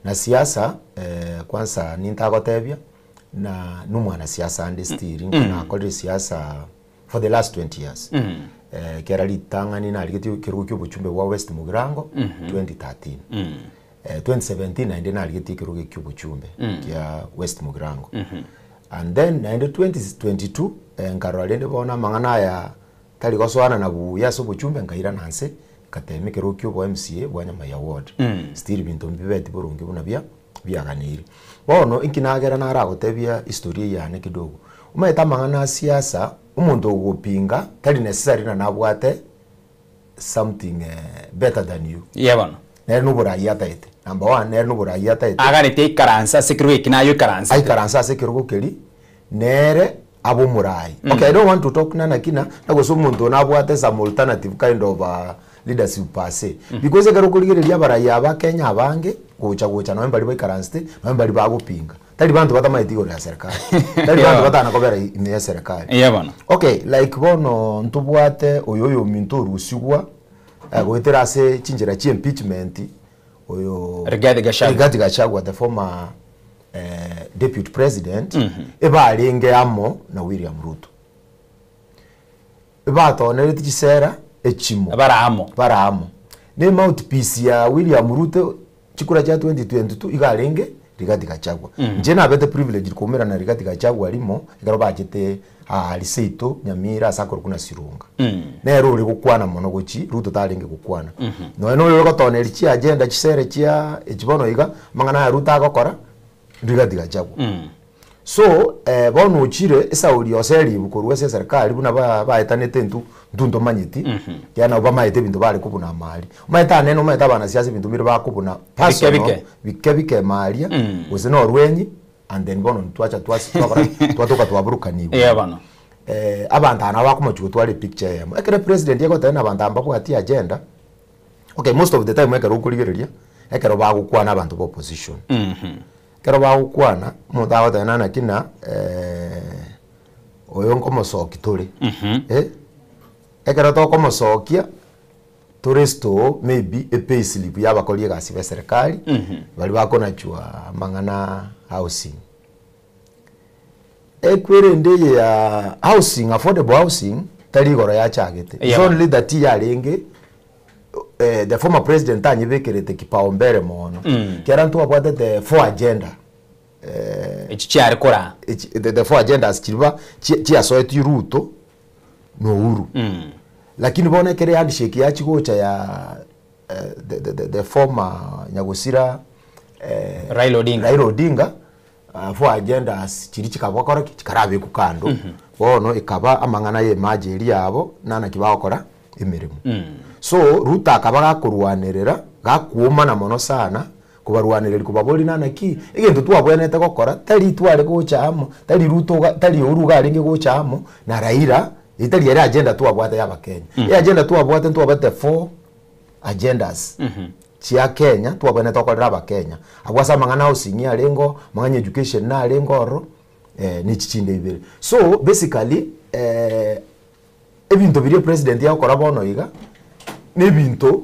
na siasa kwanza nintagotebia na numwana siasa and steering na kole siasa for the last 20 years kera litangani na ligeti kirugo buchumbe wa West Mugirango 2013 2017 naende na ligeti kirugo cy'ubuchumbe kya West Mugirango and then naende 2022 nkarwalende bona mangana ya tali goswana na buya so buchumbe ngaira nanse kateme kirugo cy'ubo MCA bwanya my award still bintu mbibeti burungi bunabya biaganiri bono inkinagera nara gotebia historia yane kidogo umaita mangana siasa umuntu ugupinga tari necessary na nabwate something better than you yabona nere nuburaia taite number 1 nere nuburaia taite agarite ikaransa sekiru ikinayo ikaransa ikaransa sekiru gukeri nere abo murai okay I don't want to talk nana kina nagoso umuntu nabwate some alternative kind of leadership passe because egero kurigereria baraia ba Kenya abange gucha no mbali ba ikaranste no mbali ba gupinga tari bantu batamaitigo ya serikali tari bantu batana kobera ine serikali yabona okay like bono ntubwate oyoyo minto rusigwa gwetera se chinjira chi impeachment oyo Rigathi Gachagua the former deputy president eba alenge amo na William Ruto eba tonere tikisera echimo baramo ne mouthpiece ya William Ruto chikura cha 2022 igalenge Rigathi Gachagua nje na bete privilege kumera na Rigathi Gachagua alimo igaroba chete aliseito nyamira sakoro kuna sirunga nero uri gukwana mono guchi Ruto talenge gukwana no eno yo gotoneri chi agenda chisere chia echibono iga mangana ya Ruto agokora Rigathi Gachagua so bono uchire esa uri oseri bukorwa se serikali buna baetanete ndundo manyiti yana obama ete bintu bali kubuna mali maeta neno maeta bana siasa bintu mire bakubuna personal bike malia wezeno rwenyi and then bono twacha twatoka twaburukani bana abantu ana bakumachuko twali picture yamo ekere president yego tena abantu ambako ati agenda okay most of the time ekero ukurigereria ekero bagukwana abantu bo opposition kero bagukwana mudawa tena na kina oyo nkomosoki turi ekero to komosokia turisto maybe a pay slip yabakolie gasi be serikali bali bakona chwa mangana housing ekwerende ya housing affordable housing tari goro ya chagete it's only that yarenge the former president anyibekerete kipaumbele mono kera ntu abwate the four agenda echichari kora the four agendas chiba chia soeti Ruto no Uhuru lakini bona kere handshake ya chigocha ya the former Nyagusira Raila Odinga for agendas chiri chikabokora chikarabe kukando bono ikaba amangana ye majeri yabo nana kibakora emirimo so Ruto akaba gakurwanerera gakuuma na mono sana kubarwanirira kubabori nana ki igento twabwenete gokora tari tware gochamo tari Ruto tari Uhuru garinge gochamo na Raila itari ya agenda twabwate ya Kenya ya agenda twabwate 4 agendas chia Kenya twabwenete gokorera Kenya agwasa mangana housing ya lengo manganya education na lengo ro ni chichinde ibere so basically ebinto biri president ya okora bono iga nebinto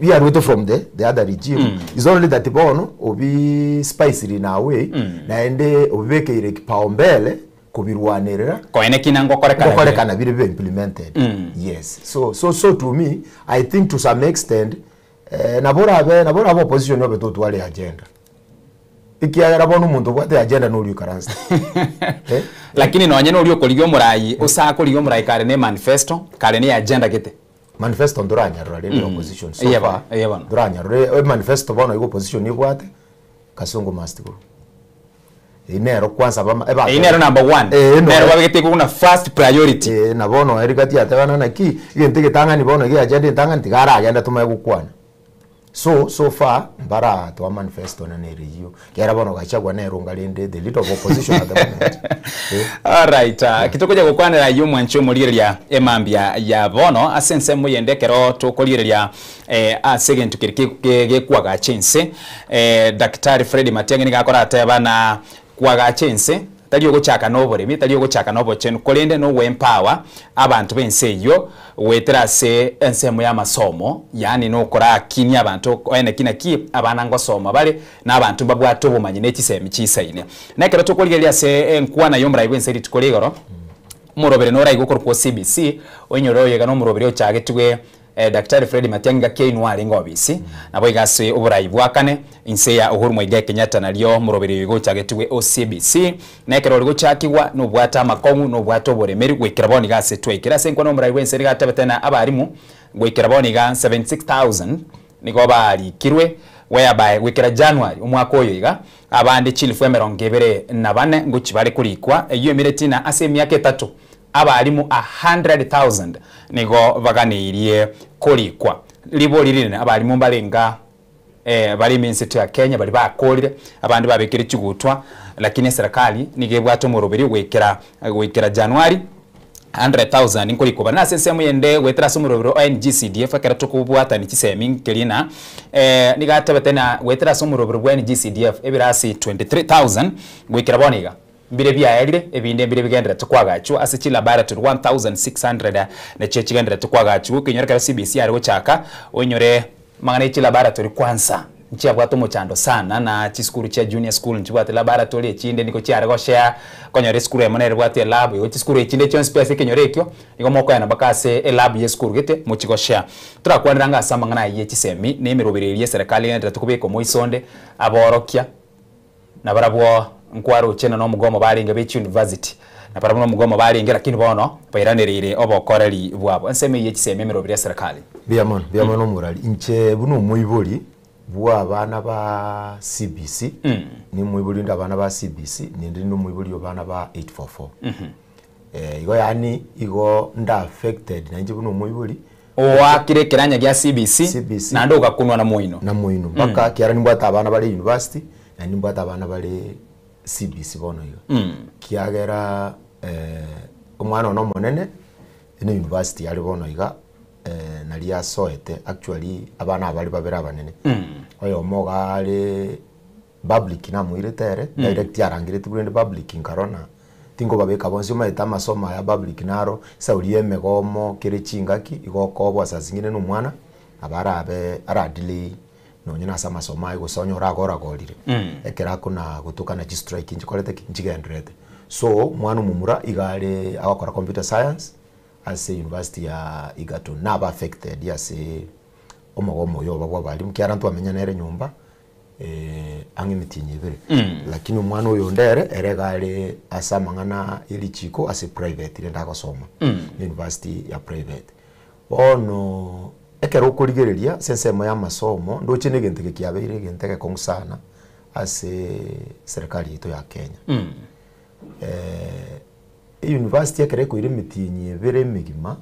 we are waiting from the other regime is only that bono obi spicy in a way na ende obibeke ile kipaumbele kubirwanirira koene kinango korekana biri be implemented yes so to me I think to some extent nabora opposition obeto twale agenda ikiagera bono umuntu bwate agenda no uri karansi lakini nonye no uri okorigyo murai usakorigyo murai kare ne manifesto kare ne agenda gete manifesto ndoranya rale opposition so far ndoranya rale manifesto bono iko opposition ibwate Kasongo must go inero kwanza bama inero number 1 nero babigete kuna first priority na bono erikati atebana na ki igente getangani bono ge agenda tangani tigara agenda tumaye gukwana so far mbara to manifesto na neriyo kera bono Gachagua nero ngalinde the leader of opposition at the moment all right kitokoja gukwanira yo mwancho muriria emambia ya bono asense muyendekero tokoliria asegent kirike kwaga chense Daktari Fred Matiang'i ni gakora atebana kwaga chense taliyo gochaka noboremi taliyo gochaka nobochen kolende no empower abantu bense yo weterase ensemo ya masomo yani no kora kini abantu ene kinaki abana ngosoma bale n'abantu babwato bumanyi n'ekisemi kisaine nakero tokoligeria se enkwana yomra ibwense litukoligoro murobere no raigo korko CBC onyoro yega no murobere ochagetwe Daktari Fred Matiang'i Kenwari ngobisi nabo igase uburai bwakane inse ya Uhuru Muigai Kenyatta nalyo murobere yigo chagetwe OCBC nekero rigo chakiwa no bwata makongu no bwato boremeri gwikiraboni gase twekira senko no murai wense rigatebe tena abarimu gwikiraboni ga 76000 niko bali kirwe whereby wikira January umwaka uyu iga abandi chilifu 24 nguchi bari kurikwa iyo miretina ase myaka 3 abarimu 100,000 nigo baganirie kurikwa libo lirine abarimu barenga bari minsitu ya Kenya bari bakorire abandi babekire kigutwa lakini serikali nigebwato mu rubiri wikira January 100,000 nkoriko bana sesemu yende wetera somurobiro NGCDF akara tukubwata ni kisemi kelina nigatabetena wetera somurobiro bwa NGCDF ebirasi 23,000 gwikira boniga mbire bya yagire ebinde mbire bigendera tukwagacho asichi laboratory 1,600 na chechigendera tukwagacho kinyora CBC ari gochaka onyore mangane chi laboratory kwanza nchia bwato mochando sana na chiskuru cha junior school nchibwate laboratory echinde niko chiare go share konyore school emonere bwate lab yo chiskuru echinde chon space kenyore ekyo niko moko yana bakase lab ye school gete mochigo share turakwaniranga asamba ngana ye chisemi nemirobiririye serikali yenda tukubiko moisonde aborokia na barabwo nkwaro chena no mugomo baringa be university na barabwo no mugomo baringa lakini bono bairanirire obokoreri bwabo nseme ye chisemi mirobiririye serikali biamono murali inche buno muibori bwa abana ba CBC ni muibori ndabana ba CBC nindi no muibori obana ba 844 igo yani igo nda affected nanje buno muibori wakire kiranya gya CBC na ndo gakunwa na muino baka kiara nimbwata abana bali university na nimbwata abana bali CBC bono igo kiagera omwana no monene ni university ali bono iga nalia soete actually abana abali babera abanene oyo mogale public na muiretere direct yarangire tugende public inkarona tingo babeka bonse maita masoma ya public naro saulie megomo kire chingaki igokobwa sazingine no mwana abarabe aradili no nyina sama soma igo sonyo ragora golire ekera kuna gutukana chi strike njikorete kinjigendrete so mwana mumura igale akakora computer science as a university ya Igato naba affected yase omogomo yo bagwa bali mkiara ntu amenya nere nyumba angimitinye bere lakini umwana uyo ndere eregale asamangana ili chiko as a private irenda gusoma university ya private ono ekero kurigereria sensemo ya masomo ndo chine genteke kiabeire genteke kongsana as serikali ito ya Kenya university yakere ko irimitinye bere migima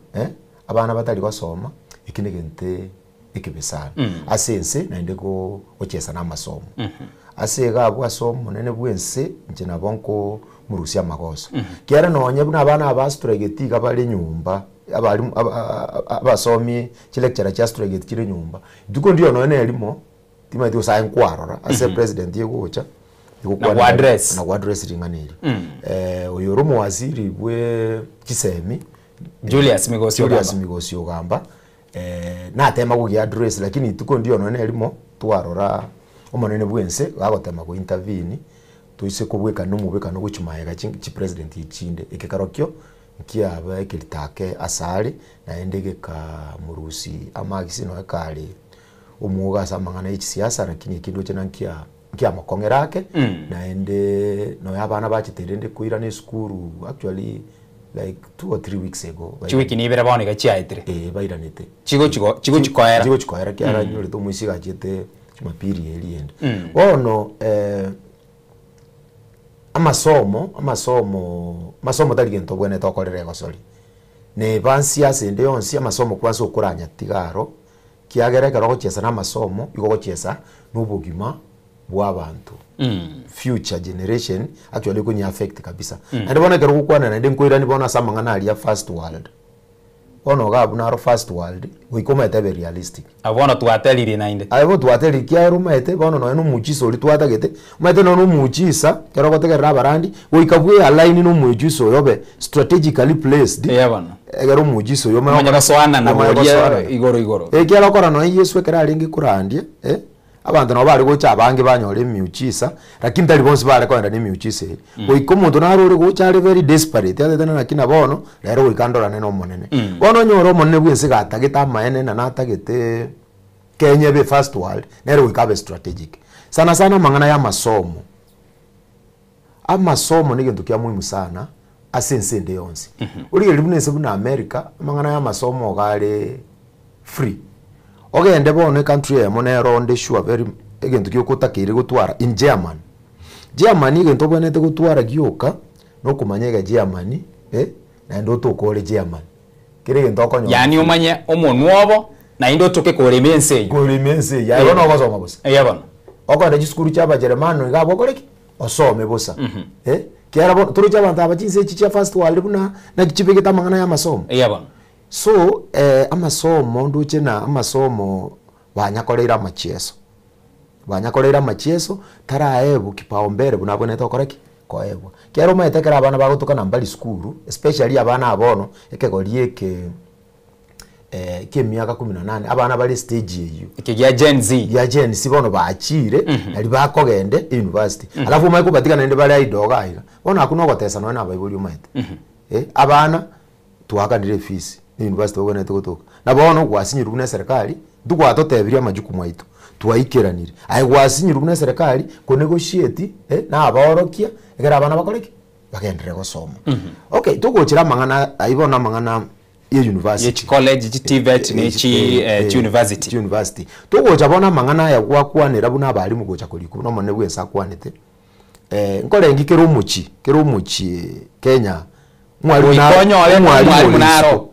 abana batari gusoma ikine gente ikibisana asense nainde ko ochesa na masomo asega bwa somo nene bwense nje nabonko murusia magoso kiara nonye buna abana abastrageti kabali nyumba abali abasomi lecturer cha strageti kire nyumba duko ndio none elimo tima dio sa enkwaro ase president yegocha na address ringaniri oyoromo waziri bwe kisemi Julius Migosio gamba na tema kugi address lakini tuko ndio none elimo twarora omonene bwense agotema ko intervene tuise kubweka no mubeka no guchumaye chi president ichinde ikikarokyo kiaba ekilitake asali na endege ka murusi amagisi no ekali umuga samangana ichi siasa lakini ikindo chena kia makongerake na ende no yabana bachiterende kuira ne skuru actually like 2 or 3 weeks ago chiwiki ni bera bone gachiaitre bairanete chigo chikoera kiara nyore to musiga chete chumapiri elienda ono amasomo taligento bwene tokorere gosori ne bansia sende yonsi amasomo kwanso kuranya tigaro kiagereka rogo chesa na masomo igo gochesa n'ubugima bw'abantu future generation actually kunya affect kabisa ande bona kero kukwana na ndenkoira ni bona samangana ali ya first world ono gabu na first world wikoma etabe realistic abona tuatelire nainde abo tuatelire kiaro mete bona no muchiso uri twatagete mete no muchisa kero gotegera barandi wikabwe align no muchiso yobe strategically placed yabana egero muchiso yo manya gaswana na boria igoro kiaro kora no yesu ekera alingi kurandie abantu no bari gocha abange banyore miuchisa lakini tali bonse bare kwenda ni miuchisa oiko muntu narore gocha ari very desperate ate tena nakina bono lero wikandora neno monene bono nyoro monene bwense gatageta maene na natagete Kenya be first world lero wikabe strategic sana mangana ya masomo ni kintu kya muhimu sana asense de yonse uri libunese buna America mangana ya masomo gale free ogende bone country ya monero onde sure very egento giokotakire gutwara in German egento bwanete gutwara gioka no kumanyega German na ndo tukore German kire egento okonyo yani umanye omonwobo na indo toke koremense ya bono basoma bosa yabona okonda gisukuru cyaba German ngabo koreki osome bosa kera bo turu cy'abantu abachinse cya first world buna na gicibege tamangana ya masomo yabona so amasomo nduche na amasomo banyakorera amachieso taraebu kipaumbere bunabone tokoreki koebwa kero maetekera abana bagotukana mbali skuru especially abana abono ekegorieke kemiaka 18 abana bali stage yeyo ikigya Gen Z bono baachire ali bakogende university alafu maiko batikana nende bali aidoga aiga bono akuno gotesa no na baibuli umaite abana tuakadire fees university bogone tugotoka na bono gwasinyirwa na serikali ndugwatotebiria majukumu aitu twaikeranire ai gwasinyirwa na serikali ko negotiate na aborokia egera abana bakoreki bagendere gosoma okay tugochira mangana aibona mangana ye university college TVET ni university tugocha bona mangana ya gwakwanira buna abalimu gocha kuliku no mone bwesa kwanete nkorengi kero muchi Kenya mwalimu naro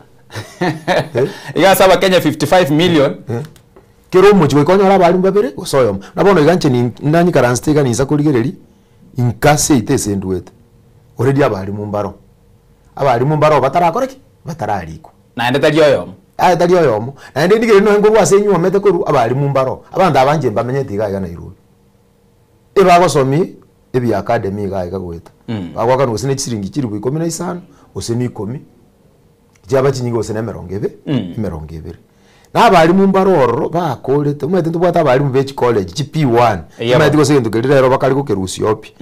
igasaba Kenya 55 million kero muchi gukonyora abalimu babere osoyoma nabono iganche ni ndani karanstega ni zakurigereri inkase itese ndwete already abalimu mbaro batarakoreki batarariko naende taliyoyomo taliyoyomo naende ndigire no ngo rwase mete koru abalimu mbaro abanda abanje mbamenyete iga na iruwe bagosomi ebi academy ga gweta bagwaka no sine chiringi kiri ku 15 oseni 10 jaba chinyingo osene 20 na abalimu mbaro bakorete umete ndubwata abalimu bechi college GP1 umete gose ndu gerero bakari ko kerusi opi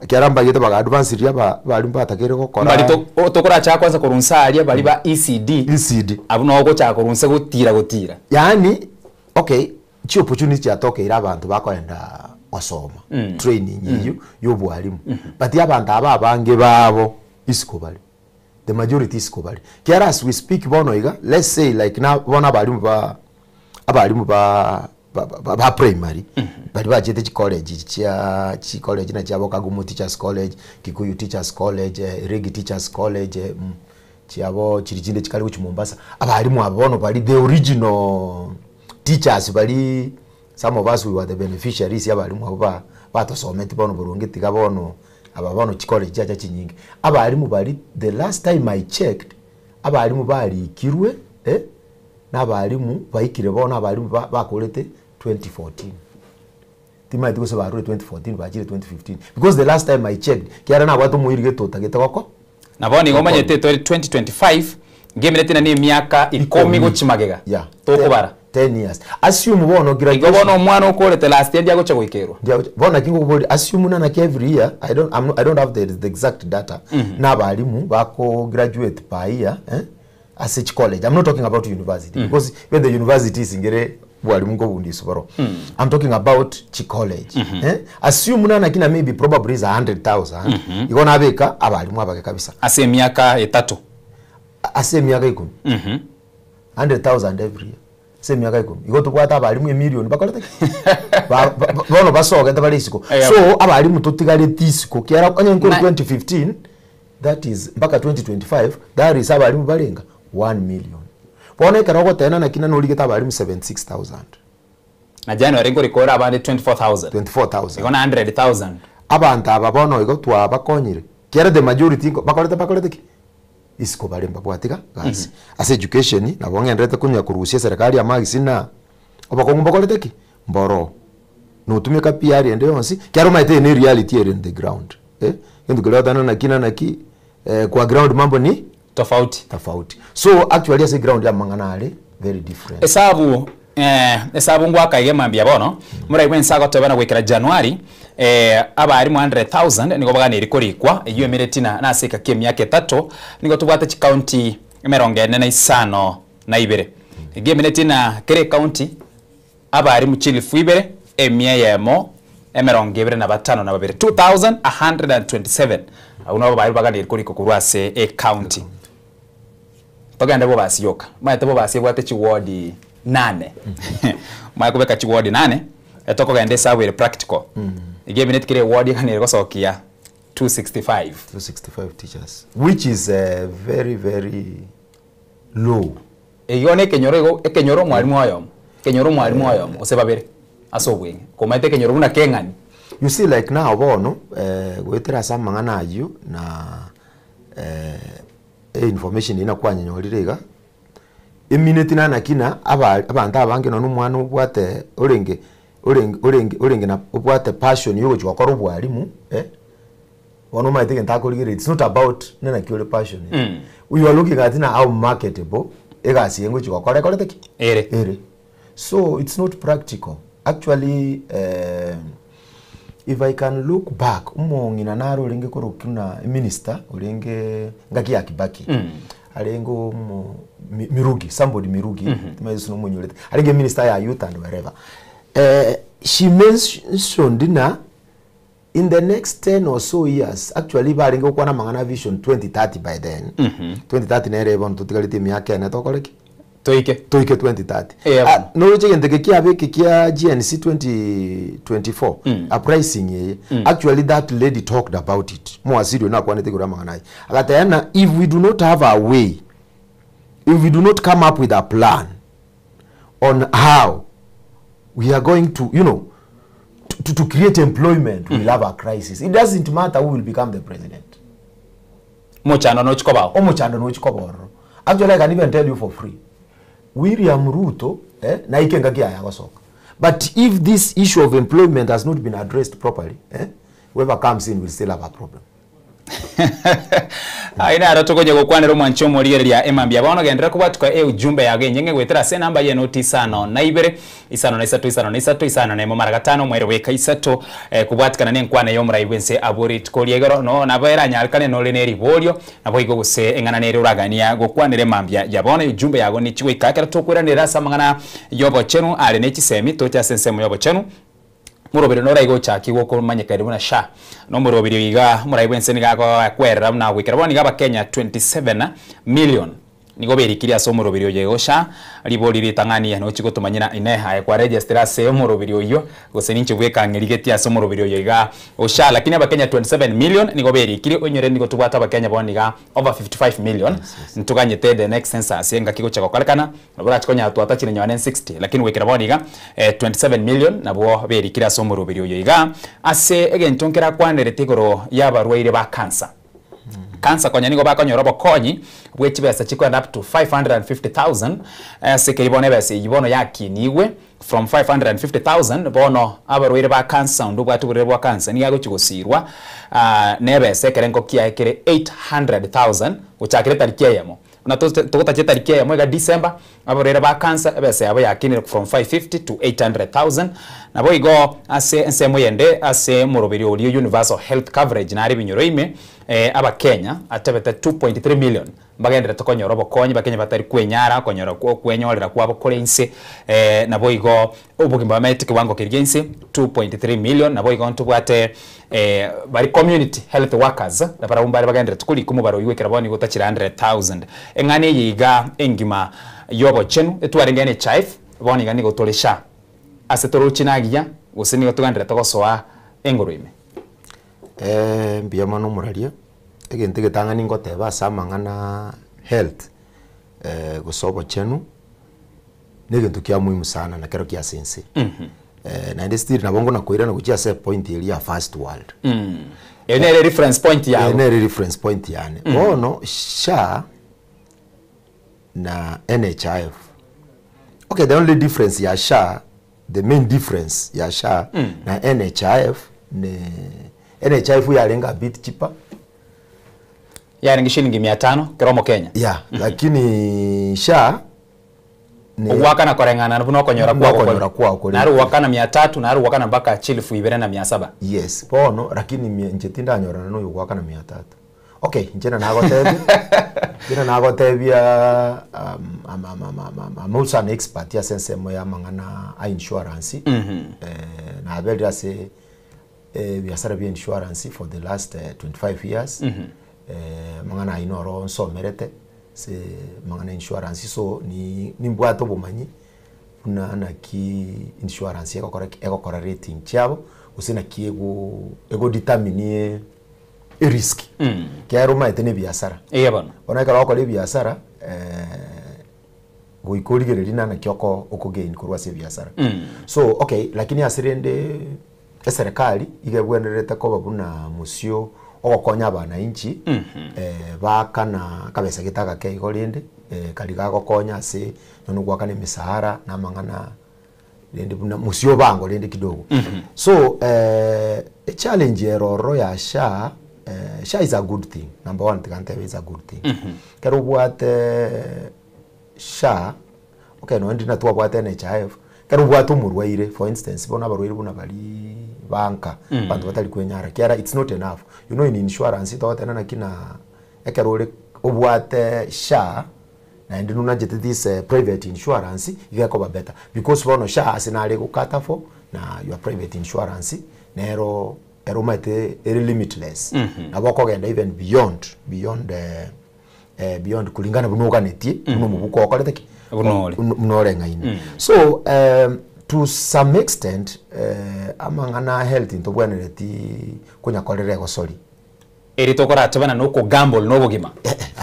kyaramba gite baga advance ria abalimu batakere ko kora bali tokora cha kwanza korunsaria bali ba ECD abuno oko cha korunse gutira yani okay chi opportunity atoke ira abantu bakoenda wasoma training yiyo yobwalimu but abantu abange babo isikobali the majority isikobali kera as we speak bono iga let's say like na bona abalimu ba primary bali bajete college chi college na chabo Kagumu Teachers College, Kikuyu Teachers College, Regi Teachers College chiabo chirijinde chikali ku Mombasa abalimu abono bali the original teachers bali some of us we were the beneficiaries abalimu abo batosomete bono burungiti gabono ababono chikole chacha chinyingi abalimu bali the last time I checked abalimu bali kirwe na abalimu baikire bono abalimu bakolete 2014 tima ndiko se barure 2014 bajire 2015 because the last time I checked kiara na watu muirige totagete koko na boni ngomanyete 2025 game netina ni miaka 10 gochimagega tokobara 10 years assume bono graduation bono mwana ukolete last year yago chagoikero bona kingo kubodi assume na every year I don't have the exact data na balimu bako graduate per year as each college. I'm not talking about university because when the university is ingere bwalimu ngo bundi subaro I'm talking about chi college assume na kina maybe probably is 100,000 igona abeka abalimu abake kabisa ase miaka 3 ase miaka 10 100,000 every year se miaka 10 igoto kwata abalimu e million bakolete bono basoga tabali isiko so abalimu totigale tisiko kiara onye nkuru 2015 that is mpaka 2025 that is abalimu balenga 1 million bona karoko tena na kina noligeta abalimu 76,000 na January ngo rikora abande 24,000 igona 100,000 abantu ababono igotwa bakonyire kiara the majority bakolete ki isiko balemba bwatika gasi as education na bongendete kunya kurusia serikali ya magisina obakongo bakolete ki mboro no tumeka PR ende yonsi kiaro maite ni reality in the ground ndio kuleta na kina na ki kwa ground mambo ni tofauti so actually as a ground ya manganale very different esabu ngwaka yemambia bono muri wensa gotobana gwikira January abari 100,000 niko bagana irikorikwa iyo emeretina na seka kemyake 3 niko tubwata chi county emerongene na isano na ibere emeretina kere county abari muchilifu ibere emye yemo emerongebe na batano na babere 2127 uno bari bagana irikoriko kurwase county baganda bo basiyoka maite bo basibwate chi ward 8 mwa kubeka chi ward 8 etoko gende sawe practical ige minute kire ward kanere gosokia 265 teachers, which is very very low. Eyone kenyoro mwalimu ayom osebabere asobwe komete kenyoro buna kengani. You see, like now bono gwetera samangana ayu na information ina kwanyonyorega iminute na nakina abantu abange no numwana ubwate orenge na ubwate passion yo gwakora ubwalimu one might think it's not about nena kiole passion. We are looking at how marketable egasi yengo gwakora koleteki ere. So it's not practical actually. If I can look back, ngina naro lenge korokuna minister ulenge ngaki ya Kibaki. Alengo Mirugi, somebody Mirugi, tumezo mwenyolete. Alenge minister ya youth and wherever. She mentioned in the next 10 or so years, actually balengo kwa na mangana vision 2030 by then. 2030 nere bon tutikalite miaka na tokoleki. Toike 2030. No chegende kia beke kia GNC 2024 a pricing ye. Actually that lady talked about it. Mo asidio na kwa netegura manganai. Akatayana, if we do not have a way, if we do not come up with a plan on how we are going to, you know, to create employment, we'll have a crisis. It doesn't matter who will become the president. Mochando no chikoba. Mochando no chikoba. Actually I can even tell you for free. William Ruto na ikenga kia yagosoka. But if this issue of employment has not been addressed properly, whoever comes in will still have a problem. Aina arotokoje gukwanira mwancho moriere ya emambia bono gendera kubatwa ujumbe yage nyenge gwetera se namba ye noti isano na ibere isano na isatu isano na mara gatano mwere weka isato kubwatikana ne nkwana yo muraibense abori tukoliegero no nabera nyalkane no leneri bolyo nabo igo guse engana nere uragania gukwanire mambia ya bono ujumbe yago ni chiwe kakera tokwira nera samangana yobo chenu ale ne chisemi to cha sense yobo chenu murobere no raigo chaki woko manyekere buna sha no murobere iga muraibense nigago akwera na wikira boni gaba Kenya 27 million nigo berikiria so murobere yego sha liboli litangani no chiko tumanyina ineha kwa register se murobere yo gose ninche bweka ngirigetia so murobere yiga osha lakini aba Kenya 27 million nigo berikiri onyere nigo tubata aba Kenya boni ga over 55 million ntuganye the next census yenga kiko chako kalekana nobora chikonya twata chine nyane 60 lakini wikira boni ga 27 million nabo berikira so murobere yiga ase egentonkera kwanderete goro yabarwaire ba cancer. Cancer kwa nyanigo bako nyorobo konyi bwechi besa chiko up to 550,000 sike ibone besa ibono yaki niwe from 550,000 bono abarwire ba cancer ndu bwatu bwa cancer niyago chigosirwa nebe sekerengo kia ekere 800,000 uchakire tarikia yamo na togota che tarikia yamo ga December abarwire ba cancer besa yabo yakini from 550 to 800,000 na boigo ase ensemo yende ase murobiri oli universal health coverage na ari binyoro ime aba Kenya atebete 2.3 million bagendera tokonyorobo konyi bakenya batari kwenyara konyora kwenyorera kwabo korense na boigo ubugimba meti kiwango kirgense 2.3 million na boigo ntubwate bari community health workers na para umbari bagendera tukuli kumubaro yiwekera boni gutachira 100,000 engane yiga engima yobo chenu etwarengene chief boni gani gotolesha asetoro chinagia guseni gotugandira togosoa engorime mbiyamano muraria egente getangani ngoteba samangana health gusobo chenu negentu kia muhimu sana na kero kia sense na industry na bongo na koira na kuchia set point ya first world ene reference point ya ene reference point yani bono sha na NHIF. Okay, the only difference ya sha, the main difference ya sha na NHIF ne NHIF yalenga a bit cheaper. Yalenga shilingi 500 kiromo Kenya. Yeah, lakini sha ne wakana korengana nuko konyora kwa naru wakana 300 naru wakana mpaka chilifu ibere na 700. Yes, bono lakini njetinda nyora no wakana 300. Okay, njena nagotebi. Njena nagotebi I'm also an expert ya sense moya mangana insurance. Na abeli ase biasara bi insurance for the last 25 years. Mangana inoro so merete se mangana insurance so ni mbwato bomanyi na ki insurance egokora rating chabo usina ki ego determine risk kero maite ne biashara yebona ona kala okole biashara goikorigereri na kioko okugain kurwa se biashara so okay lakini asirende serikali igebwenerete ko babuna musio ogokonya abana inchi bakana kabesa gitaka ke igorinde kali gagokonya ase nonu gwakane misahara na mangana rende buna musio bango rende kidogo so a challenge eroro ya SHA SHA is a good thing. Number one, Tikantebe is a good thing. Kero buate SHA, okay, no ndina tuwa buate NHIF. Kero buate umurwaire, for instance, bona barwaire buna bali banka, bantu batali kwenyara. Kiara, it's not enough. You know, in insurance, ito wate na kina, kero buate SHA, na ndinu na jete this private insurance, igakoba better. Because bono SHA asinale kukata for, na your private insurance, nero eromate limitless na bako genda even beyond kulingana bunoganetie buno mubuko okolete ki bunorenga ine so to some extent amangana health into bwenereti kunya kolere go sorry eri tokora tabana no ko gamble no bugima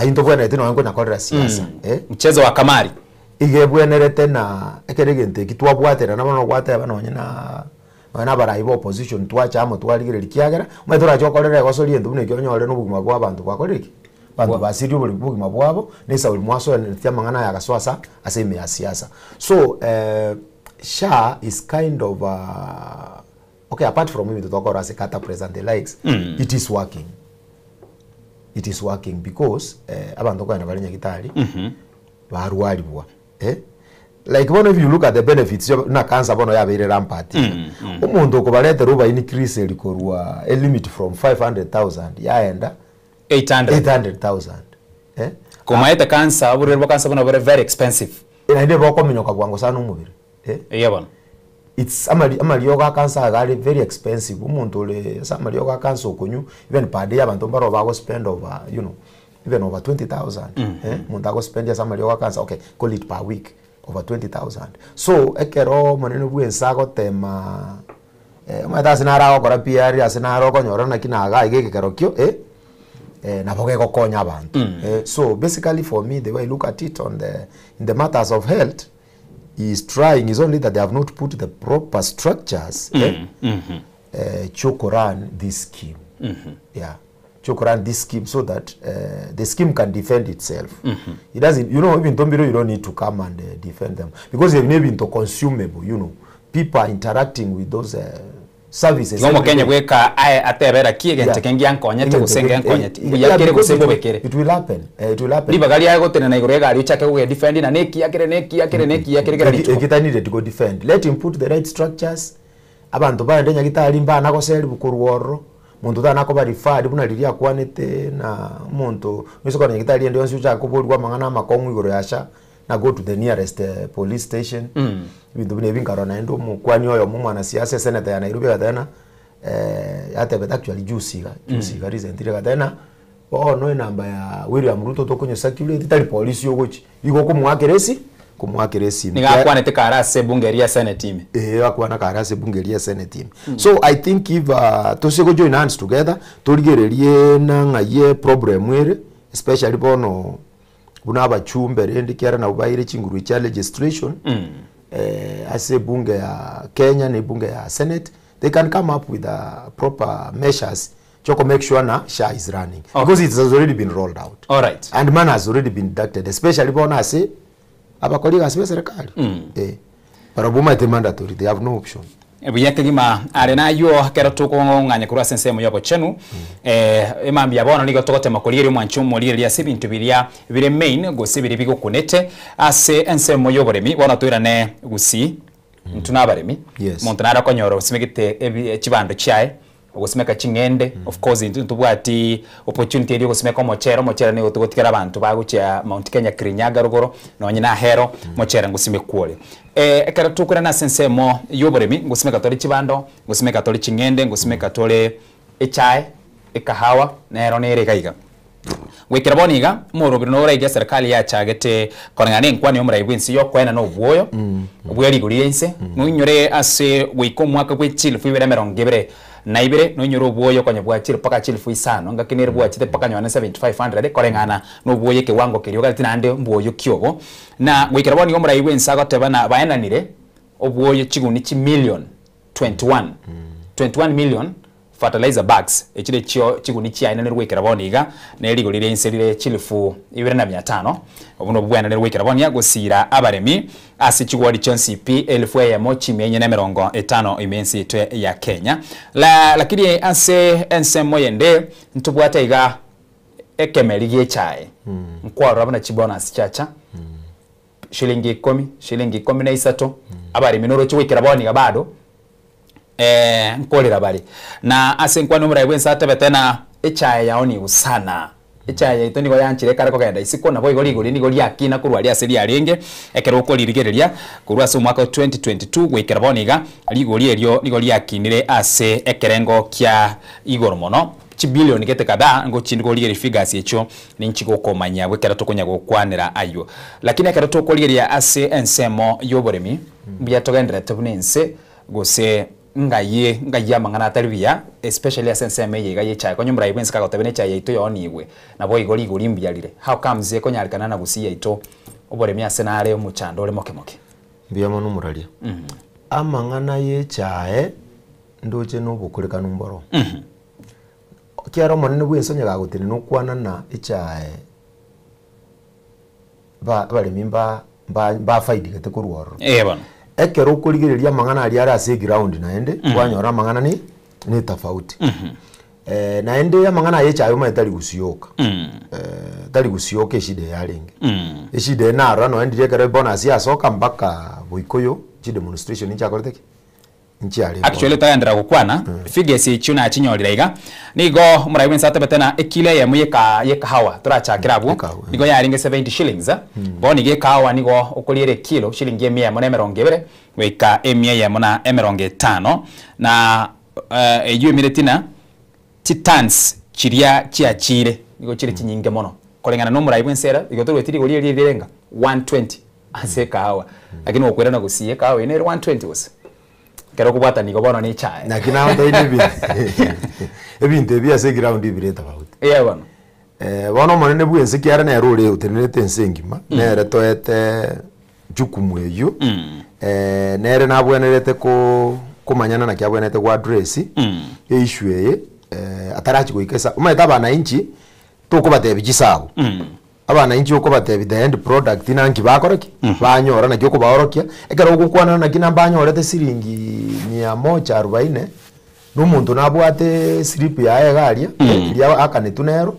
into bwenereti no kunya kolere siasa mchezo wa kamari igebwenerete na ekeregente kitwa bwatera na bano bwatera bano nyina wana baraibo opposition twacha amo twaligere likiagera mwethora chokorere gosori endu ne kyonyore no bugima bwa bantu bakoreki bantu basiri buli bugima bwabo nesa uli mwaso ne mangana ya gaswasa aseme ya siasa so SHA is kind of okay apart from me to talk about kata present the likes it is working because abantu kwa na bali nyagitari barwali bwa like one of you look at the benefits na cancer bono ya bere rampart umuntu ko balete ruba increase likorwa a limit from 500,000 yaenda 800,000 kumaeta cancer aburerwa cancer bono very expensive ina inde boko minyoka kwango sana umubiri yabona it's amali yoga cancer gali very expensive umuntu le samali yoga cancer okunyu even per day abantu baro bago spend over you know even over 20,000 umuntu ago spend ya samali yoga cancer okay call it per week over 20,000 so ekero maneno bwensago tema mata sinara okora PR asinara okonyora na kinaga igekero kyo na boge gokonya abantu so basically for me the way I look at it in the matters of health is trying is only that they have not put the proper structures to run this scheme yeah to run this scheme so that the scheme can defend itself. It doesn't, you know, even Tombiro, you don't need to come and defend them because they've never been to consumable, you know. People are interacting with those services. Ngomo Kenya weka atebera kiegente kengia nkonyete gusenge nkonyete. Yakere gusembo bekere. It will happen. It will happen. Liba gali yago tena na igorega ali chake go defend na neki yakere gara licho. Kita needed to go defend. Let him put the right structures. Abantu ba ndenya gitali mba nako seli bukuruoro. Muntu tana ko bari fadi buna liria kwanete na muntu misoko na gitali ndio nsucha kubolwa mangana makongu igoro yasha na go to the nearest police station bintu bine binkarona ndo mu kwani oyo mu mwana siasa senator ya Nairobi gatana yatebeta actually juice recently gatana no namba ya William Ruto to kunyo circulate tali police yogochi iko kumwakeresi nigakwanete karase bungeria senate team akwana karase bungeria senate team so I think if to join hands together torigererie na ngaye problem were especially bono buna abachumbe rende kiara na ubaire chinguru cha legislation ase bunge ya Kenya ni bunge ya Senate they can come up with proper measures to make sure na SHA is running because it has already been rolled out all right and man has already been deducted especially bona ase abakoliga asibe serikali barabuma ite mandatory they have no option ebuyeke gima are na yo kero tukonganya kurwa sensemo yobo chenu emambi yabona nigo tokote makolire mwanchu molire ya sibintu biria bire main go sibiri bigo kunete ase ensemo yoboremi bona twirane gusi ntunabaremi montanara konyoro simegite chibando chae ogusimeka chingende of course ntubwati opportunity eri ogusimeka mochera ne otugotikera abantu bagucha Mount Kenya Kirinyaga rugoro nonye na hero mochera ngusime kwole ekara tukura na sensemo yoboremi ngusimeka tori chibando ngusimeka tori chingende ngusimeka tole echai ekahawa nero nere kaiga gwikira boniga morobiro no raiga serikali ya chagete konangane nkwani omrai bwinsi yo kwena no bwoyo bweri guriense no nyore ase gwiko mwaka gwe chill fu ibere merongo ibere na ibere no nyoro bwoyo kwanya bwa chill paka chill fu isano ngakinere bwa chite paka nyone 7500 korengana no bwoyo kiwango kiryo gati nande bwoyo kyogo na gwikira boniga omrai bwinsi agotebana baenanire obwoyo chiguni chi million 21 million fertilizer bags echire chio chiguni chi aina nerwekera boniga nerigo lire inserire chilifu 2500 obuno bwana nerwekera bonia gusira abaremi ase chigwadi CP 1000 ya mochi menye na 50 imensi to ya Kenya lakini ase ensemo yende ntubwata iga ekemeligie chai nkwaro abana chibonus chacha shilingi 10 na isato abaremi noro chiwekera boniga bado nkolera bali na ase nkwano mura ibwensa tebetena echaya yaoni usana echaya itoni goya nchire kare kogenda isiko na boigori gori ni gori akina kurwali aseri arenge ekero ko lirigereria kurwa se mwaka 2022 gwikera boniga ligori elio ni gori akinire ase ekerengo kya igoro mono chibilioni gete kada ngo chindigo ligeri figures echo ninchiko komanya gwekera tokonya gukwanira ayo lakini ekero to koligeria ase ensemo yoboremi bya togendere tebunense gose ngaye mangana ataribia especially asenseme yega yecha konyo mura ibwense ka gotebene cha yito yoniwe na boy goli mbialire how comes ye konyalikana na gusiya ito oboremi asenare omuchando ole moke mbiyamo numuralia amangana yechae ndoche no bukurika numboro kiaro monene bwense nyaga gotene no kwana na echae bale mimba ba faidi gete kurworo bana ekero kurigereria mangana ali ara ase ground naende kwanyora mangana ni tofauti naende ya mangana yecha ayo maitali gusioka tali gusioka eshide yarenge eshide na ara no endire kare bonus ya soka mpaka boikoyo chi demonstration ncha koreteke nchi ali actually tayandira gukwana figures ichuna chinyorira iga nigo muraiwen sata betena ekile ya muyeka hawa turachakira bu nigo yaringe 70 shillings boni ge kawa nigo okoliere kilo shilingi 170 weka emia ya mona 150 na eyu miretina titans chiria chiachire nigo chire chinyinge mono kolengana no muraiwen sera nigo turwetiri goliere lirenga 120 ase kawa lakini okwera na gusiye kawa ine 120 wose kero kubata nigo bono ni chai na kina ndo ibi ebinte bia se ground ibireta baut bano bono monene bwense kiara na role utenete nsengima nere toete jukumu eyo nere na bwenerete ko kumanyana na kyabwenete kwa address issue atarachi goikesa umaita bana inchi tokubate bigisabo abana inchi uko batebi the end product nanki bakoreki banyora na cyoko baorokia ekero gukwana na kina banyorete siringi 140 n'umuntu nabwate slip ya egaria ya akane tunero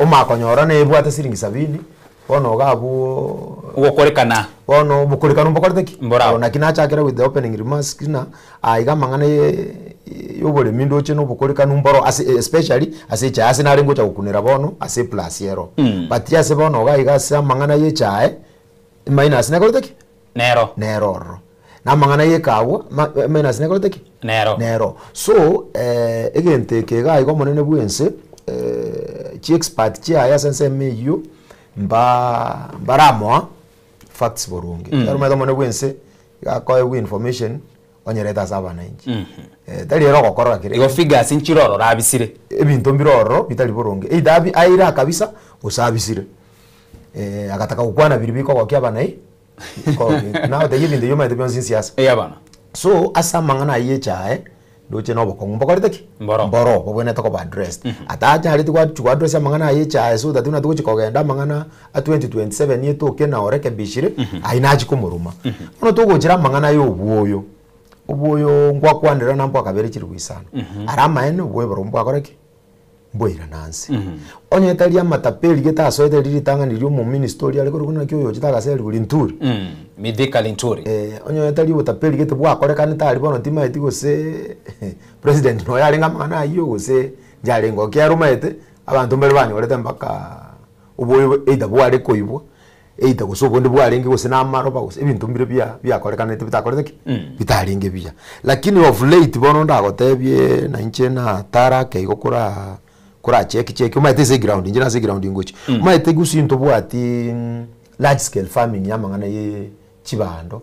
omakonyora ne bwate siringi 70 bono gabu ukorekana bono bukorekana mbokorteki na kina chakera with the opening remarks kina aiga mangane yobole mindo cheno bukorekana mboro especially ase cha ase narengo cha kukunira bono ase plus yero but ya se bono gaiga se mangana ye chae minus ne korteki nero na mangana ye kawo minus ne korteki nero so egente ke gaiga monene bwense chi expert chi aya sense meyo mbaramwa facts borungi yaro meda mone bwense gakoye information onyereta saba na inchi tali ero gokora kire igo figures inchiroro rabisire ebintu mbiroro bitali borungi idabi aira kabisa usabisire agataka kukwana biribiko kwa kia bana ko now the giving the yoma the beyond siasa bana so asa mangana yecha doche no boko mbokorete mboro bobone to ko ba address ataja hali kwa chukwa address ya mangana yecha so that una tuko kogenda mangana a 2027 yeto kena oreke bishire ainaji kumuruma ono to gojira mangana yo obuoyo ngwa kwandira nampo akabere chiri kwisana arama ene obwoyo borombo akoreke boira nansi onye talia matapeli geta soete lili tanga nilio mu ministry ale kuna kyo chitaka seli kulinturi midika linturi onye talia utapeli geta bwa koreka nitali bono tima etiko se president no yalenga mangana iyo gose jalengo kyarumete abantu mbere banyorete mpaka uboyo eida bwale koibwa eida gusobondi bwalenge gose namaro bagose ebintu mbire bya koreka nete bitakorete bitalinge bya lakini of late bono ndagotebye na inche na tara ke igokora kora check umaite ze ground njina ze ground ngochi umaite gusi into bwati large scale farming yamangana ye chibando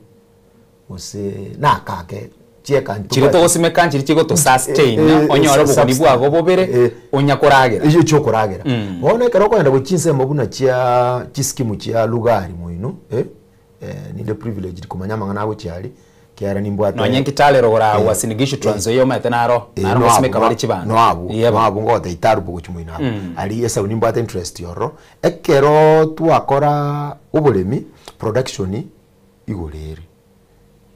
ose nakake cheka chiro to osime kanchiri chiko to sustain onyora bukoni bwago bobere onyakoragera iyo chokoragera bona kero kwenda guchinse mabuna chia chiskimu chia lugari moino ni the privilege kumanya mangana abo chiali kiara nimbwata no nyenkitale rogora wasinigisho tranzo mate naro osime kabali chibando no abo ngote itaru bugo chimoina ali esa nimbwata interest yoro ekero tuakora ubulemi production igoreri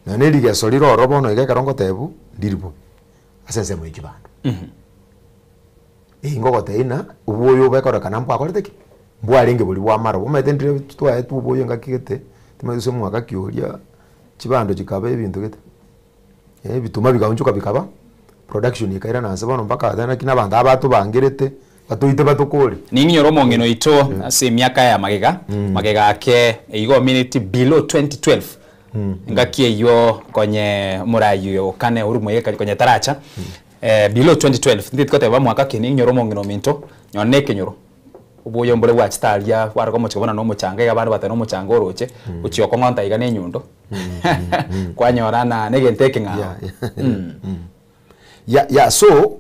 na neli ya soliro robono ige karongo tebu ndiribo asense mu ikibando ngogote ina ubuyo bekora kanampo akoreteki mbwalenge buli wa maro umete ndire twa tubuyo ngakigete tumaze mu akakiuria chibando chikabe ibintu gete bituma bigaunchuka bikaba production ikaira na sabono mpaka thana kina banda abatu bangirete batuite batukuri ningi nyoromo ngeno ito ase miaka ya magega ake igo minute below 2012 ngakie yo kwenye murayo kane urumwe kwenye taracha below 2012 ndit kote ba mwaka kini nyoromo ngeno minto nyoneke nyoro ubuyo mbole bwa chitalia warako mochibona no muchanga y'abantu batano muchanga oroche uchioko ngonta igane nyundo kwanyorana negenteke nga so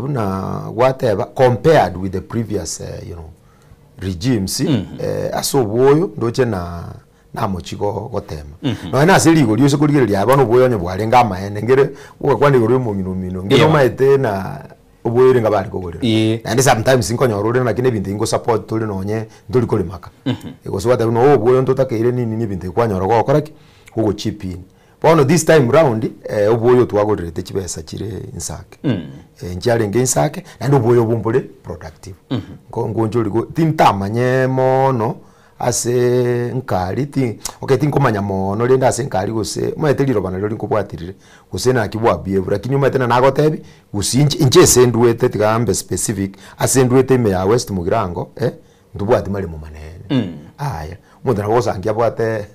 una whatever compared with the previous regimes aso boyo ndoche na mochigo gotema no na seligo liyo sekurigeria abano boyo nye bwarenga amahene ngere ugakwandi gori mu mino ngero maite na ubuire ngabari kogorera and sometimes inkonyorore na kine bintu ingo support tuli nonye nduri kole maka ego so wata no ubuyo ntotakeire nini bintu kwanyora gokora ki ugo chip in bono this time round ubuyo twagorerete chibesa chire insake njare nge insake and ubuyo bumbure productive ngonjori go tintamanye mono ase nkari ti tinkomanya mono lenda ase nkari gose maeteliro bana lori nkobwatirire gose na kibwa biebura kinyo metena nagotebi gusinje inje senduete tigambe specific asenduete me ya west mugirango ndubwati mali mu manene aya mudana gosangia bwate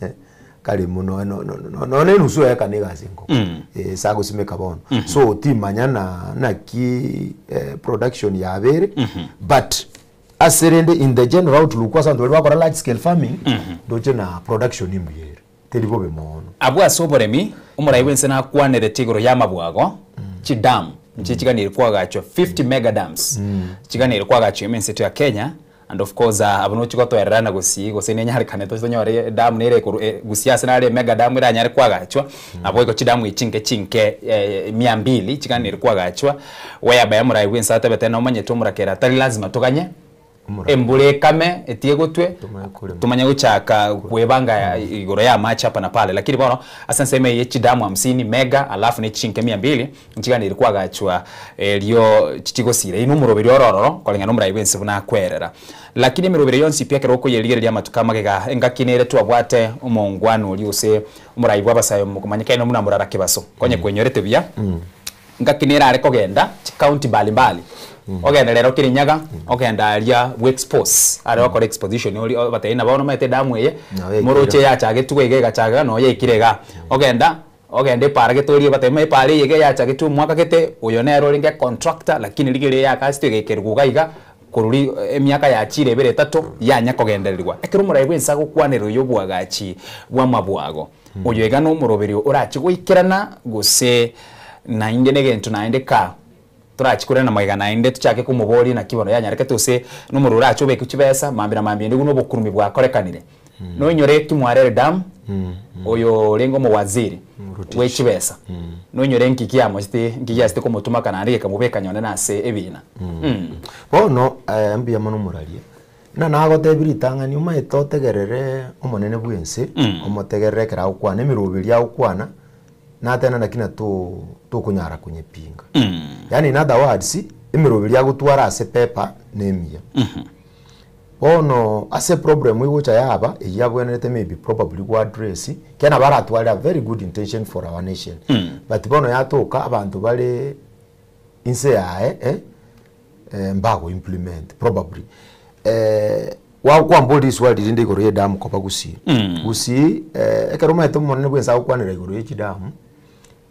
kali muno no nusu ya kaniga singo sago simeka bono so timanya na ki production ya abere but aserende in the general outlook kwa santo bakora large scale farming doje na production imbuyere telibo be mono abwa soboremi umuraibense na kwanere tigoro yamabwago chidam chichiganire kwagacho 50 mega dams chiganire kwagacho imense to ya Kenya and of course abono chikoto erana gose nenya harikane to nyore dam nere gusiasa na mega dam ira nyare kwagacho abo iko chidamu ichinke 200 chiganire kwagacho waya ba muraibense atabete na manye to murakera tari lazima tuganye embule kame etie gutwe tumanya guchaka kwebanga igoro ya match hapa na pale lakini bono asanseme yechi damu 50 mega alafu ne chinke 200 nchigani ilikuwa gachwa lio chichigo sire ino murobiri ororo kolenga no muraibense buna kwerera lakini mirobiri yonsi pia keroko yeligere ya matukama gega engakinere twabwate umongwano liose muraibwa basayo mukumanyika ino muna murara kibaso konye kwenyorete bia ngakinera ariko genda county bali ogenda lero kirinyaga ogenda aria expose ari okora exposition oli bateina bono mete damu eye moroche ya chage tuwege gachaga no ye kirega ogenda para getori batema pare yege ya chage tu mwaka kete uyonero ringe contractor lakini ligere ya kasi gekeruga iga kururi emyaka ya chire bere 3 yanya kogendererwa ekero muraibwensa gukwanero yo bwagachi bwa mabwago oyega no muroberi urachi guikirana gose na inde negento na inde ka turachikura na magana inde tuchake kumubori na kibono yanyareke tose no murura achobe kuchibesa mambira ndigu no bokurumi bwa korekanire no nyore kimwarere dam oyo lengo mu waziri we chibesa no nyore nkikia moste nkikia ste komutuma kana ari kamubeka nyone na se ebina bono ambia mano muraria na nagote biritanga ni umaitotegerere omonene bwense omotegerere kera ukwana emirubiria ukwana na tena nakina to kunyara kunye pinga yani in other words imirubiria gutwara ase paper nemia ono ase problem wigocha yaba eyabwenete maybe probably go address kena baratwara very good intention for our nation but bono yatoka abantu bale inse yae mbago implement probably wa kwa mbodi swali ndinde igoro ye damu kopa gusi gusi ekeroma eto monene bwensa kwanira igoro ye damu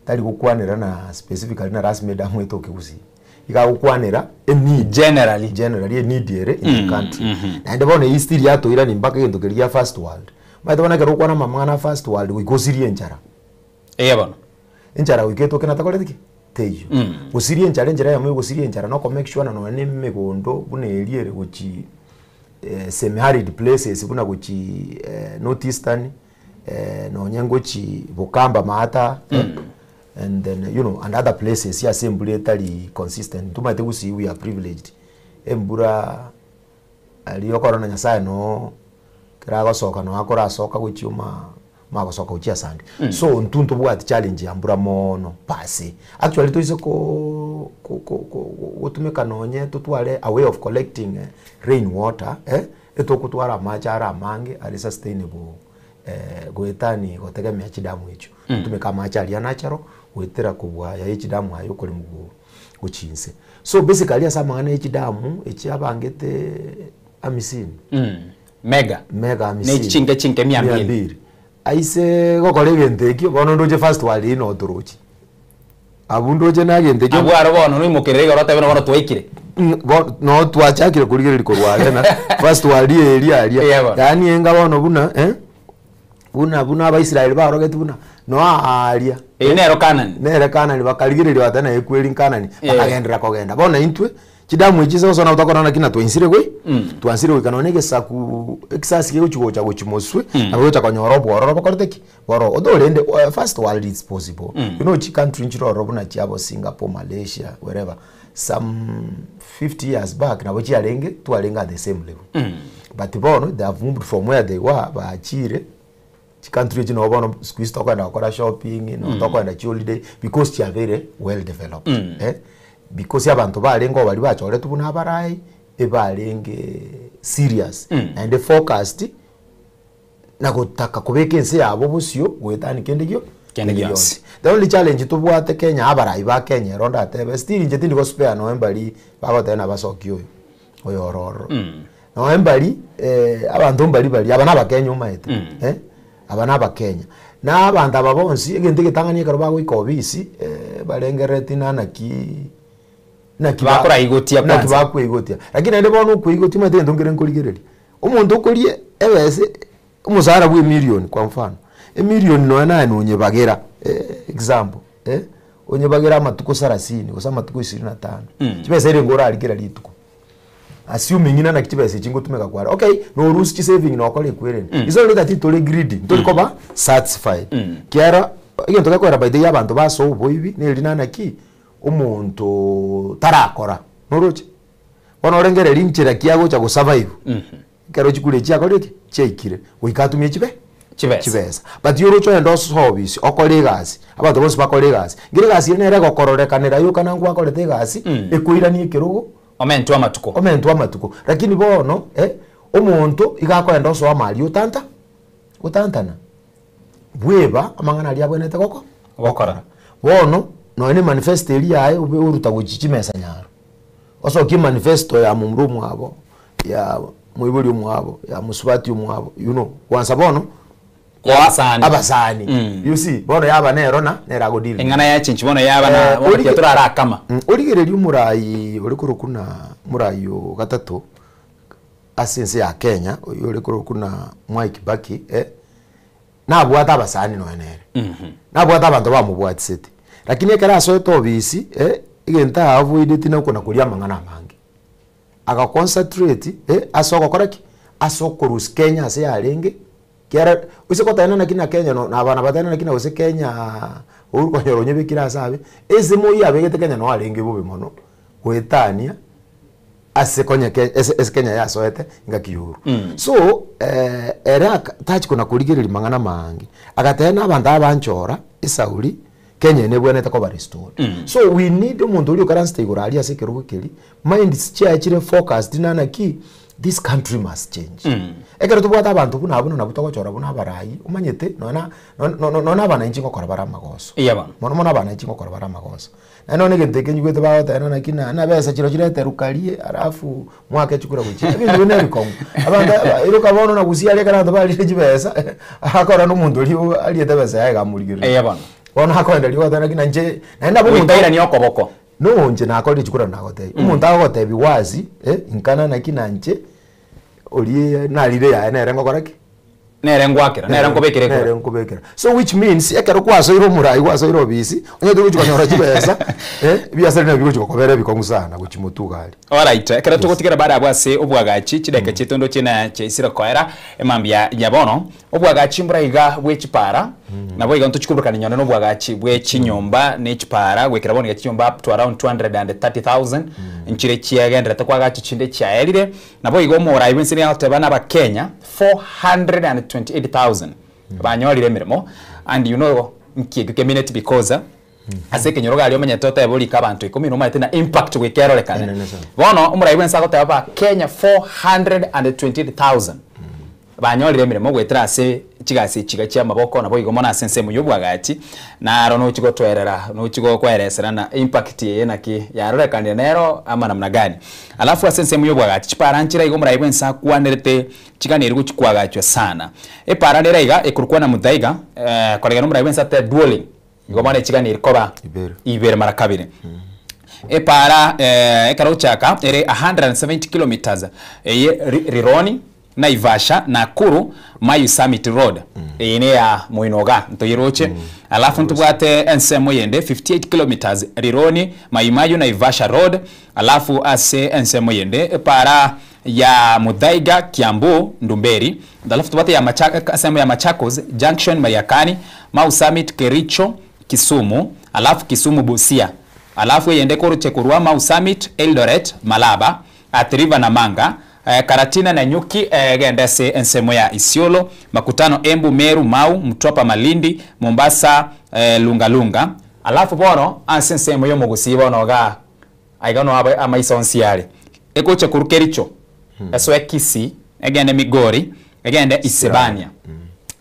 tali gukwanira na specifically na rasmi damu etoke gusi igagukwanira a need generally a need ere in the country na ndabona history yato ira ni mpaka gento keria first world maitobana kero kwana mamana first world wigosirie njara bana njara wiketo kena takoletiki teyo gosirie njara njara ya mwe gosirie njara no make sure na no ne megondo bune eriere guchi semi arid places buna guchi northeastern no nyangochi bukamba mata and then you know and other places ya assembly tali consistent tumate gusi we are privileged embura aliyo korona nyasaye no kirago soka no akora soka guchiuma mago soka uchia sande so ntunto bwati challenge ambura mono pasi actually to isoko utumeka nonye tutwale a way of collecting rain water etokutwara machara mange ari sustainable goetani gotegemea chidamu icho tumeka machari ya natural wetera kubwa ya chidamu ayo kuri mugo guchinse so basically asa mangana chidamu echi abangete amisini mega amisini ne chinge 200 aise gokore benteki bono ndoje first world ino turuchi abundoje nagente kyo abwaro bono no mukerere orote bono twekire no twachakire kurigere likorwale na first world area yani enga bono buna abaisiraeli barogete buna no aria nero kanani bakarigirira batana ekweli kanani bakagendera kogenda bona intwe chidamu ichizo sona utakorana kina twinsire gwe twansire gwe kanone gesaku exas ge uchigo cha gochimoswe abo cha konyorobo orobo korteki boro odolende first world is possible you know chi country nchiro orobo na chiabo Singapore Malaysia wherever some 50 years back na bochi alenge tu alenga the same level but bono they have moved from where they were ba achire chi country chino bono squeeze to kwenda akora shopping no to kwenda chi holiday because they are very well developed because abantu balengo bali bachore tubuna abarai ebalenge serious and focused na gutaka kubeka ense yabo busyo gwetani kendegyo the only challenge tubwate Kenya abarai ba Kenya ronda tebe still nje tindi go spare no embali bagotena basokyo oyo ororo no embali abantu mbali abana ba Kenya umaete abana ba Kenya na abantu ababonsi egende gitanganie karo bago ikobisi balengereti nanaki bakora igotia kwanza bakwa igotia lakini ende bono ku igotia mate ndongere nkoligereri umuntu okorie ebese umusara bwe million kwa mfano million no na nonye bagera example onye bagera amatuko 30 kosa amatuko 25 kibese ire ngora alikira lituko assuming ina na kibese chingo tumeka kwara okay no rules chi saving no akole kwereni izo leta titole greedy ntoli koba satisfied kiara iyo ntoka kwara by the yabantu baso boibi nelina naki umuntu tarakora noroche bonorengere linchira kiago cha kusurvive kero chikule chiako leke cheikire uikatumye chibesa but yorocho endo service okolegasi abantu bose bakolegasi ngiregasi nere gokororekanira yo kana ngwa korete gasi ekuiranie kirugo omentu amatuko lakini bono umuntu igako endo so amali utantana bweba amangana ali abonete gokora bono no ene manifesto eri aye ube uruta guchichimesa nyaro oso ki manifesto ya mumrumu abo ya mwibuli mwabo ya musubati mwabo you know once abono abasani you see bono yaba nero na nera go deal engana ya chinchi bono yaba na bono kyatura arakama oligereri umurai olikuru kuna murayo gatatu asense ya Kenya olikuru kuna Mwai Kibaki nabwata abasani no enere nabwata abantu bamubwati sete lakini ekara so tobisi igenta avoid tina kuna kulia mangana mangi aka concentrate asoko koraki asoko rus Kenya ase yarenge kiara usiko tana na kina Kenya no na bana batana na kina use Kenya uruko nyoronye bikira sabe ezimo yabegete Kenya no arenge bube mono wetania ase konya Kenya ya soete ngakiyuru so era touch kuna kuligirira mangana mangi agatena abantu abanchora isauri Kenya ne bwene tako ba restored so we need umuntu uri karanste igorali ase kirugukeli mind chire focused nana ki this country must change ekero tubwata abantu buna abuno nabutoko chora buna barayi umanyete nona abana inchingo kora bara magoso mona abana inchingo kora bara magoso nano negenteke nyugete bawata nana kina na besa chiro chirete rukalie arafu mwake chukura kuchi bintu bine bikongo abanda iruka bono na gusia le kana ndabali chibesa akora no muntu uri ali tebesa yaga muligire eyabana bona hakwenda liwa tana kina nje naenda bono ndaira ni okoboko no nje na akore chikura na gote umuntu agote biwazi inkana na kinanje oli nalire ya na rengo korake nerengwakira nerengobekera so which means ekero kwaso iro murai kwaso iro bisi onye tukuchwa nyora chibesa biasa na bikuchwa kobere bikongusana guchimutugali alright ekero tugotigera baada ya bwase obwagachi chideke chitondo china cheisira koera emambia yabono obwagachi muraiga bwechipara nabo iga ntuchikuruka nyone no bwagachi bwechinyomba nechipara gwekera boni gachinyomba up to around 230,000 nchire chiagendera takwagachi chinde chaelire nabo iga murai bensini altebana ba Kenya 428,000 banyolire mirimo and you know community because ase kenyoroga ali omenya tota eboli kabantu 10 no matina impact gwekerolekana bono umurai wensa goteba ba Kenya 428,000 banyolire mirimo gwetera ase chigasi chiga chia maboko na boigo mona sense mu yobwagati na ro no chigo twerera no chigo kweresera na impact ye naki yarolekana nero ama namna gani alafu asense mu yobwagati chiparanchira igo murai wensa kwanerete chiganiri guchikwagachwa sana epara neraiga ekurukwa na mudaiga korega no murai wensa te dueling igo mane chiganiri koba ibere mara kabire epara ekarochaka ere 170 kilometers rironi Naivasha Nakuru Mayu Summit Road ine ya Moinoga ntoyiroche alafu ntubwate ensemo yende 58 kilometers Rironi Mayu Naivasha Road alafu ase ensemo yende para ya Mudaiga Kiambu Ndumberi alafu tubwate ya ensemo ya Machakos Junction Mayakani Mau Summit Kericho Kisumu alafu Kisumu Busia alafu yende koruche kurwa Mau Summit Eldoret Malaba Athi na Manga Karatina na Nyuki gendese ensemo ya Isiolo makutano Embu Meru Mau Mtwapa Malindi Mombasa Lunga alafu bono ansensemo yo mugusiba noga aigano ama isonsiale ekoche kurukericho eso ekisi egende Migori egende Isebania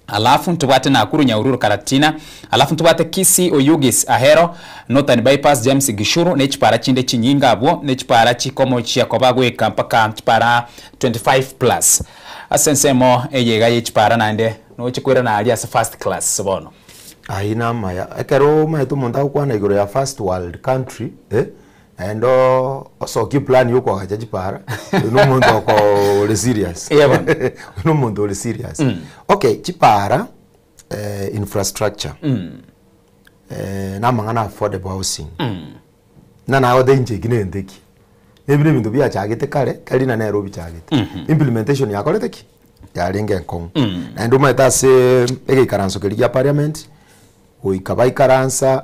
alafu ntubate na Nakuru Nyahururu Karatina alafu ntubate Kisi Oyugis Ahero Northern Bypass James Gishuru nechipara chinde chinyinga abo nechipara chikomo chia kobagweka mpaka chipara 25 plus asensemo eyega yechipara nande no chikwera na ali as first class bono aina maya ekero maito monta kwana igoro ya first world country endo osoki plan yuko akachipara no muntu ko le serious no muntu le serious okay chipara infrastructure na mangana affordable housing na nawo denje ginendeki ebine bintu bya chagete kale na Nairobi chagete implementation yakoleteki yalinge nkong na ndo maita se egikaranso keliya parliament oikabai karansa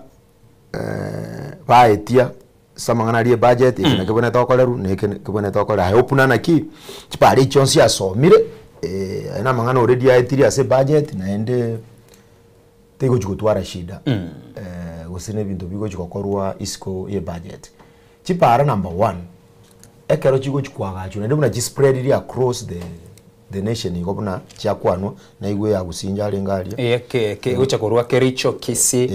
baetia samangana lie budget ikina kebone tokoleru neke kebone tokole ha opuna ki chipari chonsi asomire na mangana already aitiri ase budget na ende tego chikutwara shida gusine bintu bigo chikokorwa isco ye budget chipara number 1 ekero chigo chikwagacho nende muna spread ili across the nation ngobuna chiakwanwa na igwe ya gusinja lengalia ke ucha korwa Kericho Kisi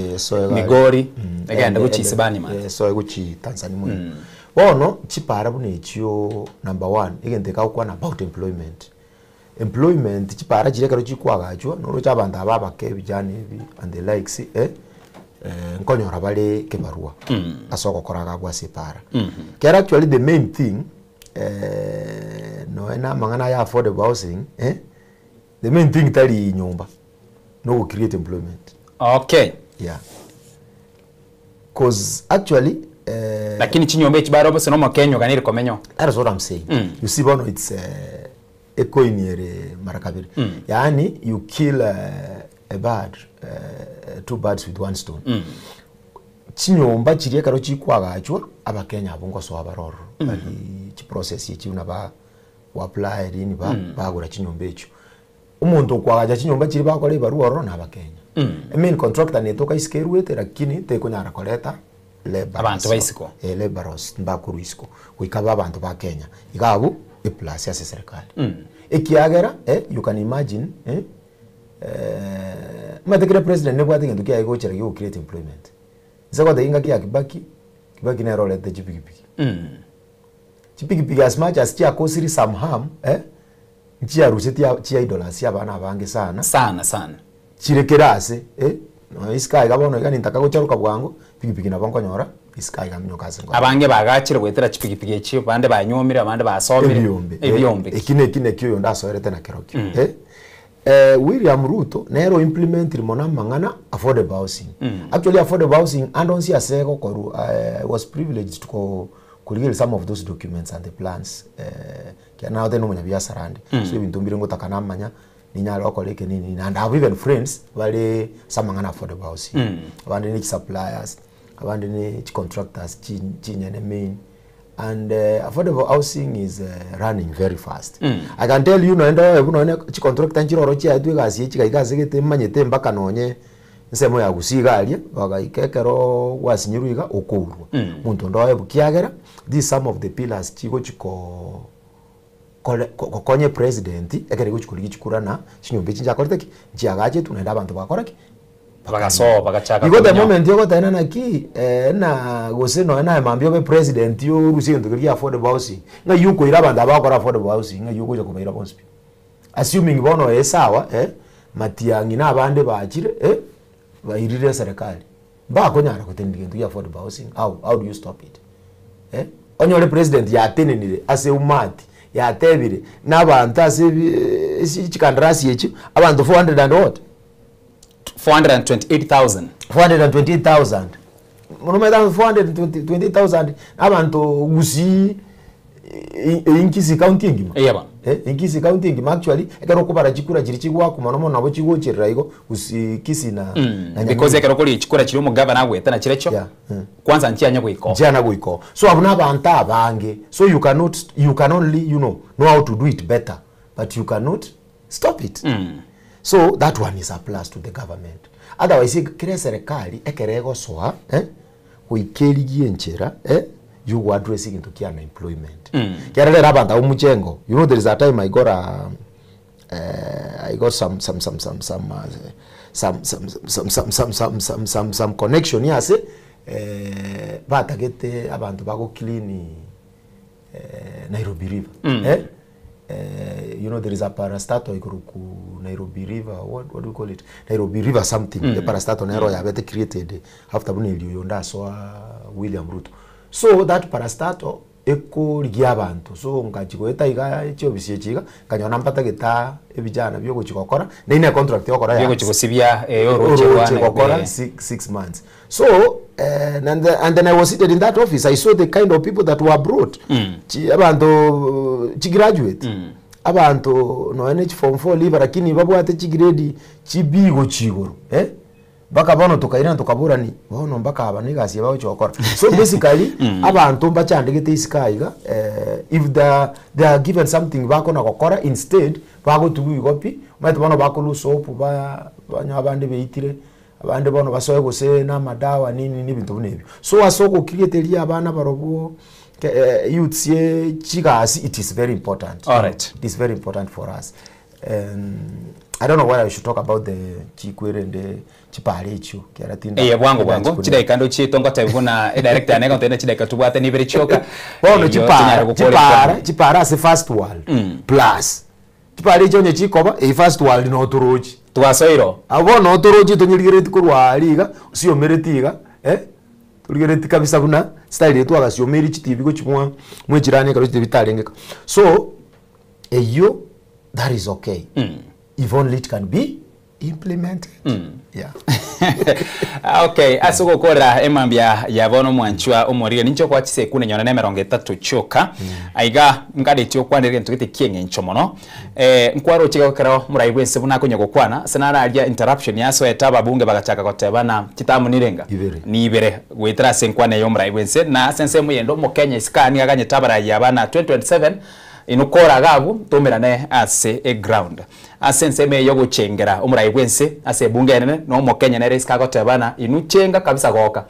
Migori agenda guchi Isebani man so guchi Tanzania mu bono chipara bune chio number 1 igende ka ukwana about employment chipara chirekero chikwagacho no cha bantu ababa ke bijani bi and the likes nkonyora bale kebarua asoko koraga gwa separa kera actually the main thing no ena mangana ya affordable housing the main thing tali nyumba no create employment okay yeah cause actually lakini chinyombe chibaro bose no makenyo kaniri komenyo that is what I'm saying you see bono it's ekoiniere marakabiri yani you kill a bird two birds with one stone chinyomba chiriye karo chikwagachwa abakenya abongo so abaroro bali chi process yichi una ba apply rini bagura chinyomba echo umuntu kwagaja chinyomba chiri bakore baruoro na abakenya main contractor netoka iskeruete lakini tekonyara koleta labor abantu baisiko laboros mbakuru isiko kuikaba abantu ba Kenya igabu e plus ya serikali ekiagera you can imagine matekere president nebo atinga tukia ego chere yo create employment zako da inga kia kibaki na role the chipiki as much as chia kosiri some harm chia ruseti chia dollars ya bana bange sana chirekerase no iska igabo no igani ntaka gocharuka bwango piki na banko nyora biskai gaminyo kazi ngo abange bagachire gwetera chipikipiki echi bande banyomire abande basomire ebyombe ekine kyo ndasoerete na kerokyo William Ruto nero implement rimona mangana affordable housing. Actually affordable housing and on sia seko koru I was privileged to read some of those documents and the plans kia now they no manya biasa rande so ibintu mbire ngota manya ninya lokoleke nini and I have even friends wale samangana affordable housing abandi ni suppliers abandi ni contractors chinyene main and affordable housing is running very fast. I can tell you no endo chi contractor njiroro chi atu gasi chi gazi gete manyete mpaka nonye nsemo ya gusigalia bagaikekero wasinyiruiga okurwa muntu ndo ebukiagera these some of the pillars chigo chiko konye president ekere guchikuligi chikurana chinyombe chinja korteki chiagache tunaenda abantu bakoraki bagaso bagachaka because the moment yoko tena na ki na goseno na mambio be president yo rusi ndo kiri affordable housing nga yuko ira banda bakora affordable housing nga yuko ko baira bonspi assuming bono esawa matiangi na abande bachire bairire serikali bakonyara kutendika ndu ya affordable housing how do you stop it onyore president ya tenenire ase umati ya tebire n'abantu ase chikandarasi yechi abantu 400 and what 428,000 monomeda 420,000 abantu gusi inkisi counting yeba inkisi counting actually ekero kubara chikura chiri chigwa kumanomo nabo chigo chiraigo gusi kisi na because ekero kuri chikura chiri mu governor gweta na chirecho kwanza ntianya gwiko so abuna abantu abange so you can only know how to do it better but you cannot stop it so that one is a plus to the government otherwise kire serikali ekerego soa kuikeligie nchera you addressing into kia na employment kiarele rabanda umuchengo you know there is a time I got some connection yase batagete abantu bako clean Nairobi River you know there is a parastato ikuruku Nairobi River what do you call it Nairobi River something the parastato nero ya bete created after buni iliyonda so William Ruto so that parastato eko ligia abantu so ngachikoeta iga echo bisiechiga kanyona mpata geta ebijana byo guchikokora na ine contract yokora ya byo guchikosibia oroche wana 6 months so and then I was seated in that office I saw the kind of people that were brought abantu graduate abantu no NH form 4 live lakini babwate grade chibigo chigoro baka bono tukaira tukaburani bono baka abanigasi bawo chokora so basically abantu mbachandegete iskaiga if they are given something bako na kokora instead bako tuguigopi mate bono bako lusopu banya abande beitire abande bono basoye gose na madawa nini n'ibintu bunebyo so asoko create abana barobo youths ye chigasi it is very important all right it is very important for us I don't know why I should talk about the chikwere and the chipare icho kiaratinda bwango chidaika ndo chitongo tabuna director anega ntene chidaika tubwate ni very choka bono chipara as first world plus chipare icho nye chikoba first world no turoji twasoiro abo no turoji tonyirigere kurwa liga sio meretiga turigere kabisa buna style yetu agasio meri chitibi go chimwa mwejirane karo chitibi talengeka so eyo that is okay if only it can be implemented yeah okay asuko kora emambia yabono mwanchwa omorire nincho kwa chise kune nyona ne 30 choka aiga ngade tyo kwandire ntugite kienge nchomono nkwaro chika kero muraibwe sebuna kunye gokwana sanara alia interruption yaso etaba bunge bagachaka kotebana kitamu nirenga ni ibere gwetera senkwane yo muraibwe se na sense muyendo mo Kenya skani aganye tabara yabana 2027 inukora gabu tumirane ase a ground asense me yogo chengera umurai bwense ase bunge nene no mo Kenya na riska gotebana inuchenga kabisa goka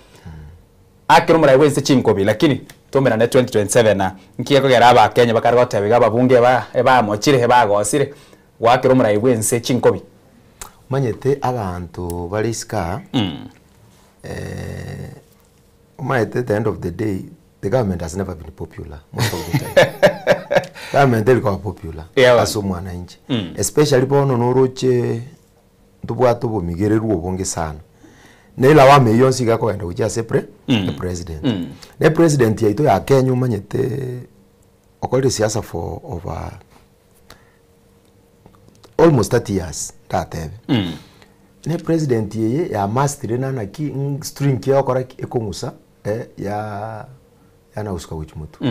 akiro umurai bwense chinkobi lakini tumirane 2027 na nkiye kogera aba Kenya bakargo tebega babunge ba mochire ba gosire wakiro umurai bwense chinkobi manyete abantu bariska umayete at the end of the day the government has never been popular most of the time government they become popular aso mwananchi especially bono noroche tubwato bomigereru obonge sana Neila wa me yonsi ga ko enda uja se president. Ne president ya ito ya Kenya manyete okole siasa for over almost 30 years tatebe. Ne president ye ya master na ki string ke okora ekongusa ya na uska wichmutu.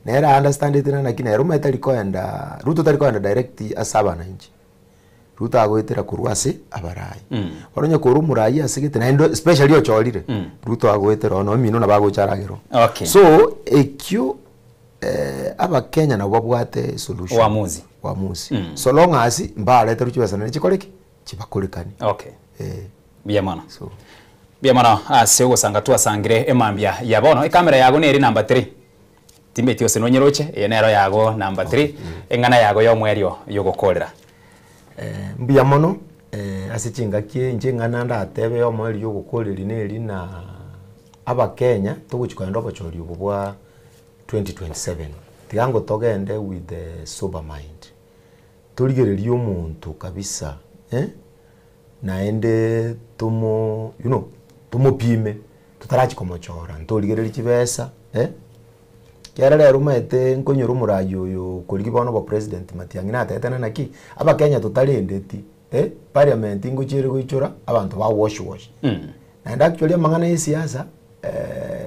Nera understand it na kina Roma italiko enda Ruto italiko enda direct asaba na inchi. Ruto agwetera kurwase abarai. Baronya koru murai asigete na endo especially ocholire. Ruto agwetera ono mino na bago charagero. Okay. So ekyo aba Kenya na babwate solution. Wamuzi. So long as mbale teru chibesa na chikoleki chibakorekani. Okay. Biamana. So biamana asego sangatua sangire emambia yabono kamera yago neri number 3. Timbe tio senonyeroche enero yago number 3 engana yago yo mwerio yogokorera. Mbia mono asichinga kie njengana ndatebe yo mweri yogokoreri neri na aba Kenya tuguchikoya ndo bachori bwa 2027 tigango togende with the sober mind tuligereria umuntu kabisa naende tumo tumupime tutarachi komochora ntoligereria chibesa Kiara rero mete nkonyora umurayo yo koligi bono ba president Matiang'i natetana naki aba Kenya tutarendeti parliament ngochire goichora abantu ba wash and actually amangana yesiasa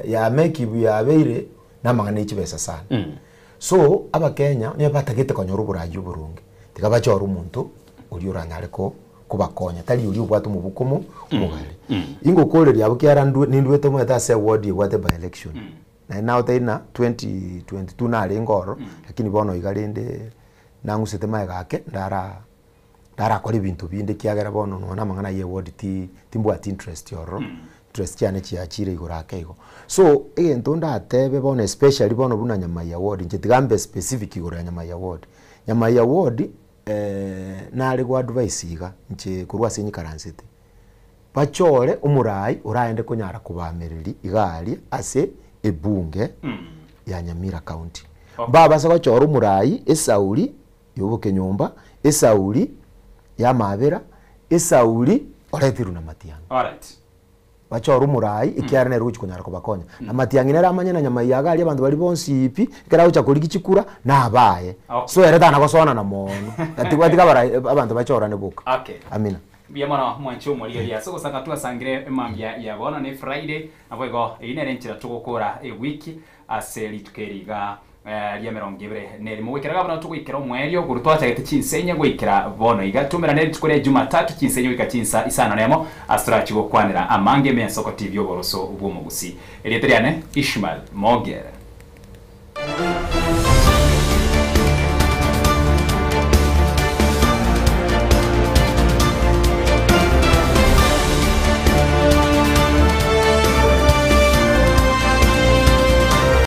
ya make ibu ya beire na mangana ichibesa sana so aba Kenya ne batagete konyora uburayo burungi tikabachora umuntu uri uranyare ko kubakonya tali uri ubwatu mu bukomo umugale ingo koleri abo kiara nindwete mu eta se ward yewate by election na now tena 2022 na lengoro lakini bono igalinde nangusete maega gake ndara kori bintu binde kiagera bono nona mangana ye ward timbo at interest yoro interest cyane cyakire igora kego so egento ndatebe bono especially bono buna nyama ya ward nje tigambe specific igora nyama ya ward nari gwa advice iga nje kurwa senyi karansete bachore umurai uraende kunyara kubamereri igari ase ebunge ya Nyamira County. Baba sako choro umurai esauli yoboke nyumba esauli ya Mabera esauli oretiru na Matiang'i. Alright. Bachoro umurai ikiara ne ruchi kunyara kubakonya. Na Matiang'i nera amanya na nyama ya gali abantu bali bonsi ipi kera ucha kuri gicikura na abaye. So ereta na gosona na mono. Atigwatika bara abantu bachora ne buka. Okay. Amina. Biamana mwancho muri ya soko sangatua sangire emambia ya bona ne Friday nabwego inere nchira tugukura wiki aseli tukeriga ya merongibere neri muwekeraga bana tugwikira omwerio gurutwa cyagete chinsenye gwikira bono iga tumira neri tukore Jumatatu chinsenye wika chinsa isana nemo astra chigo kwanira amange me soko TV oboroso ubwo mugusi eriteriane Ishmael Mogere.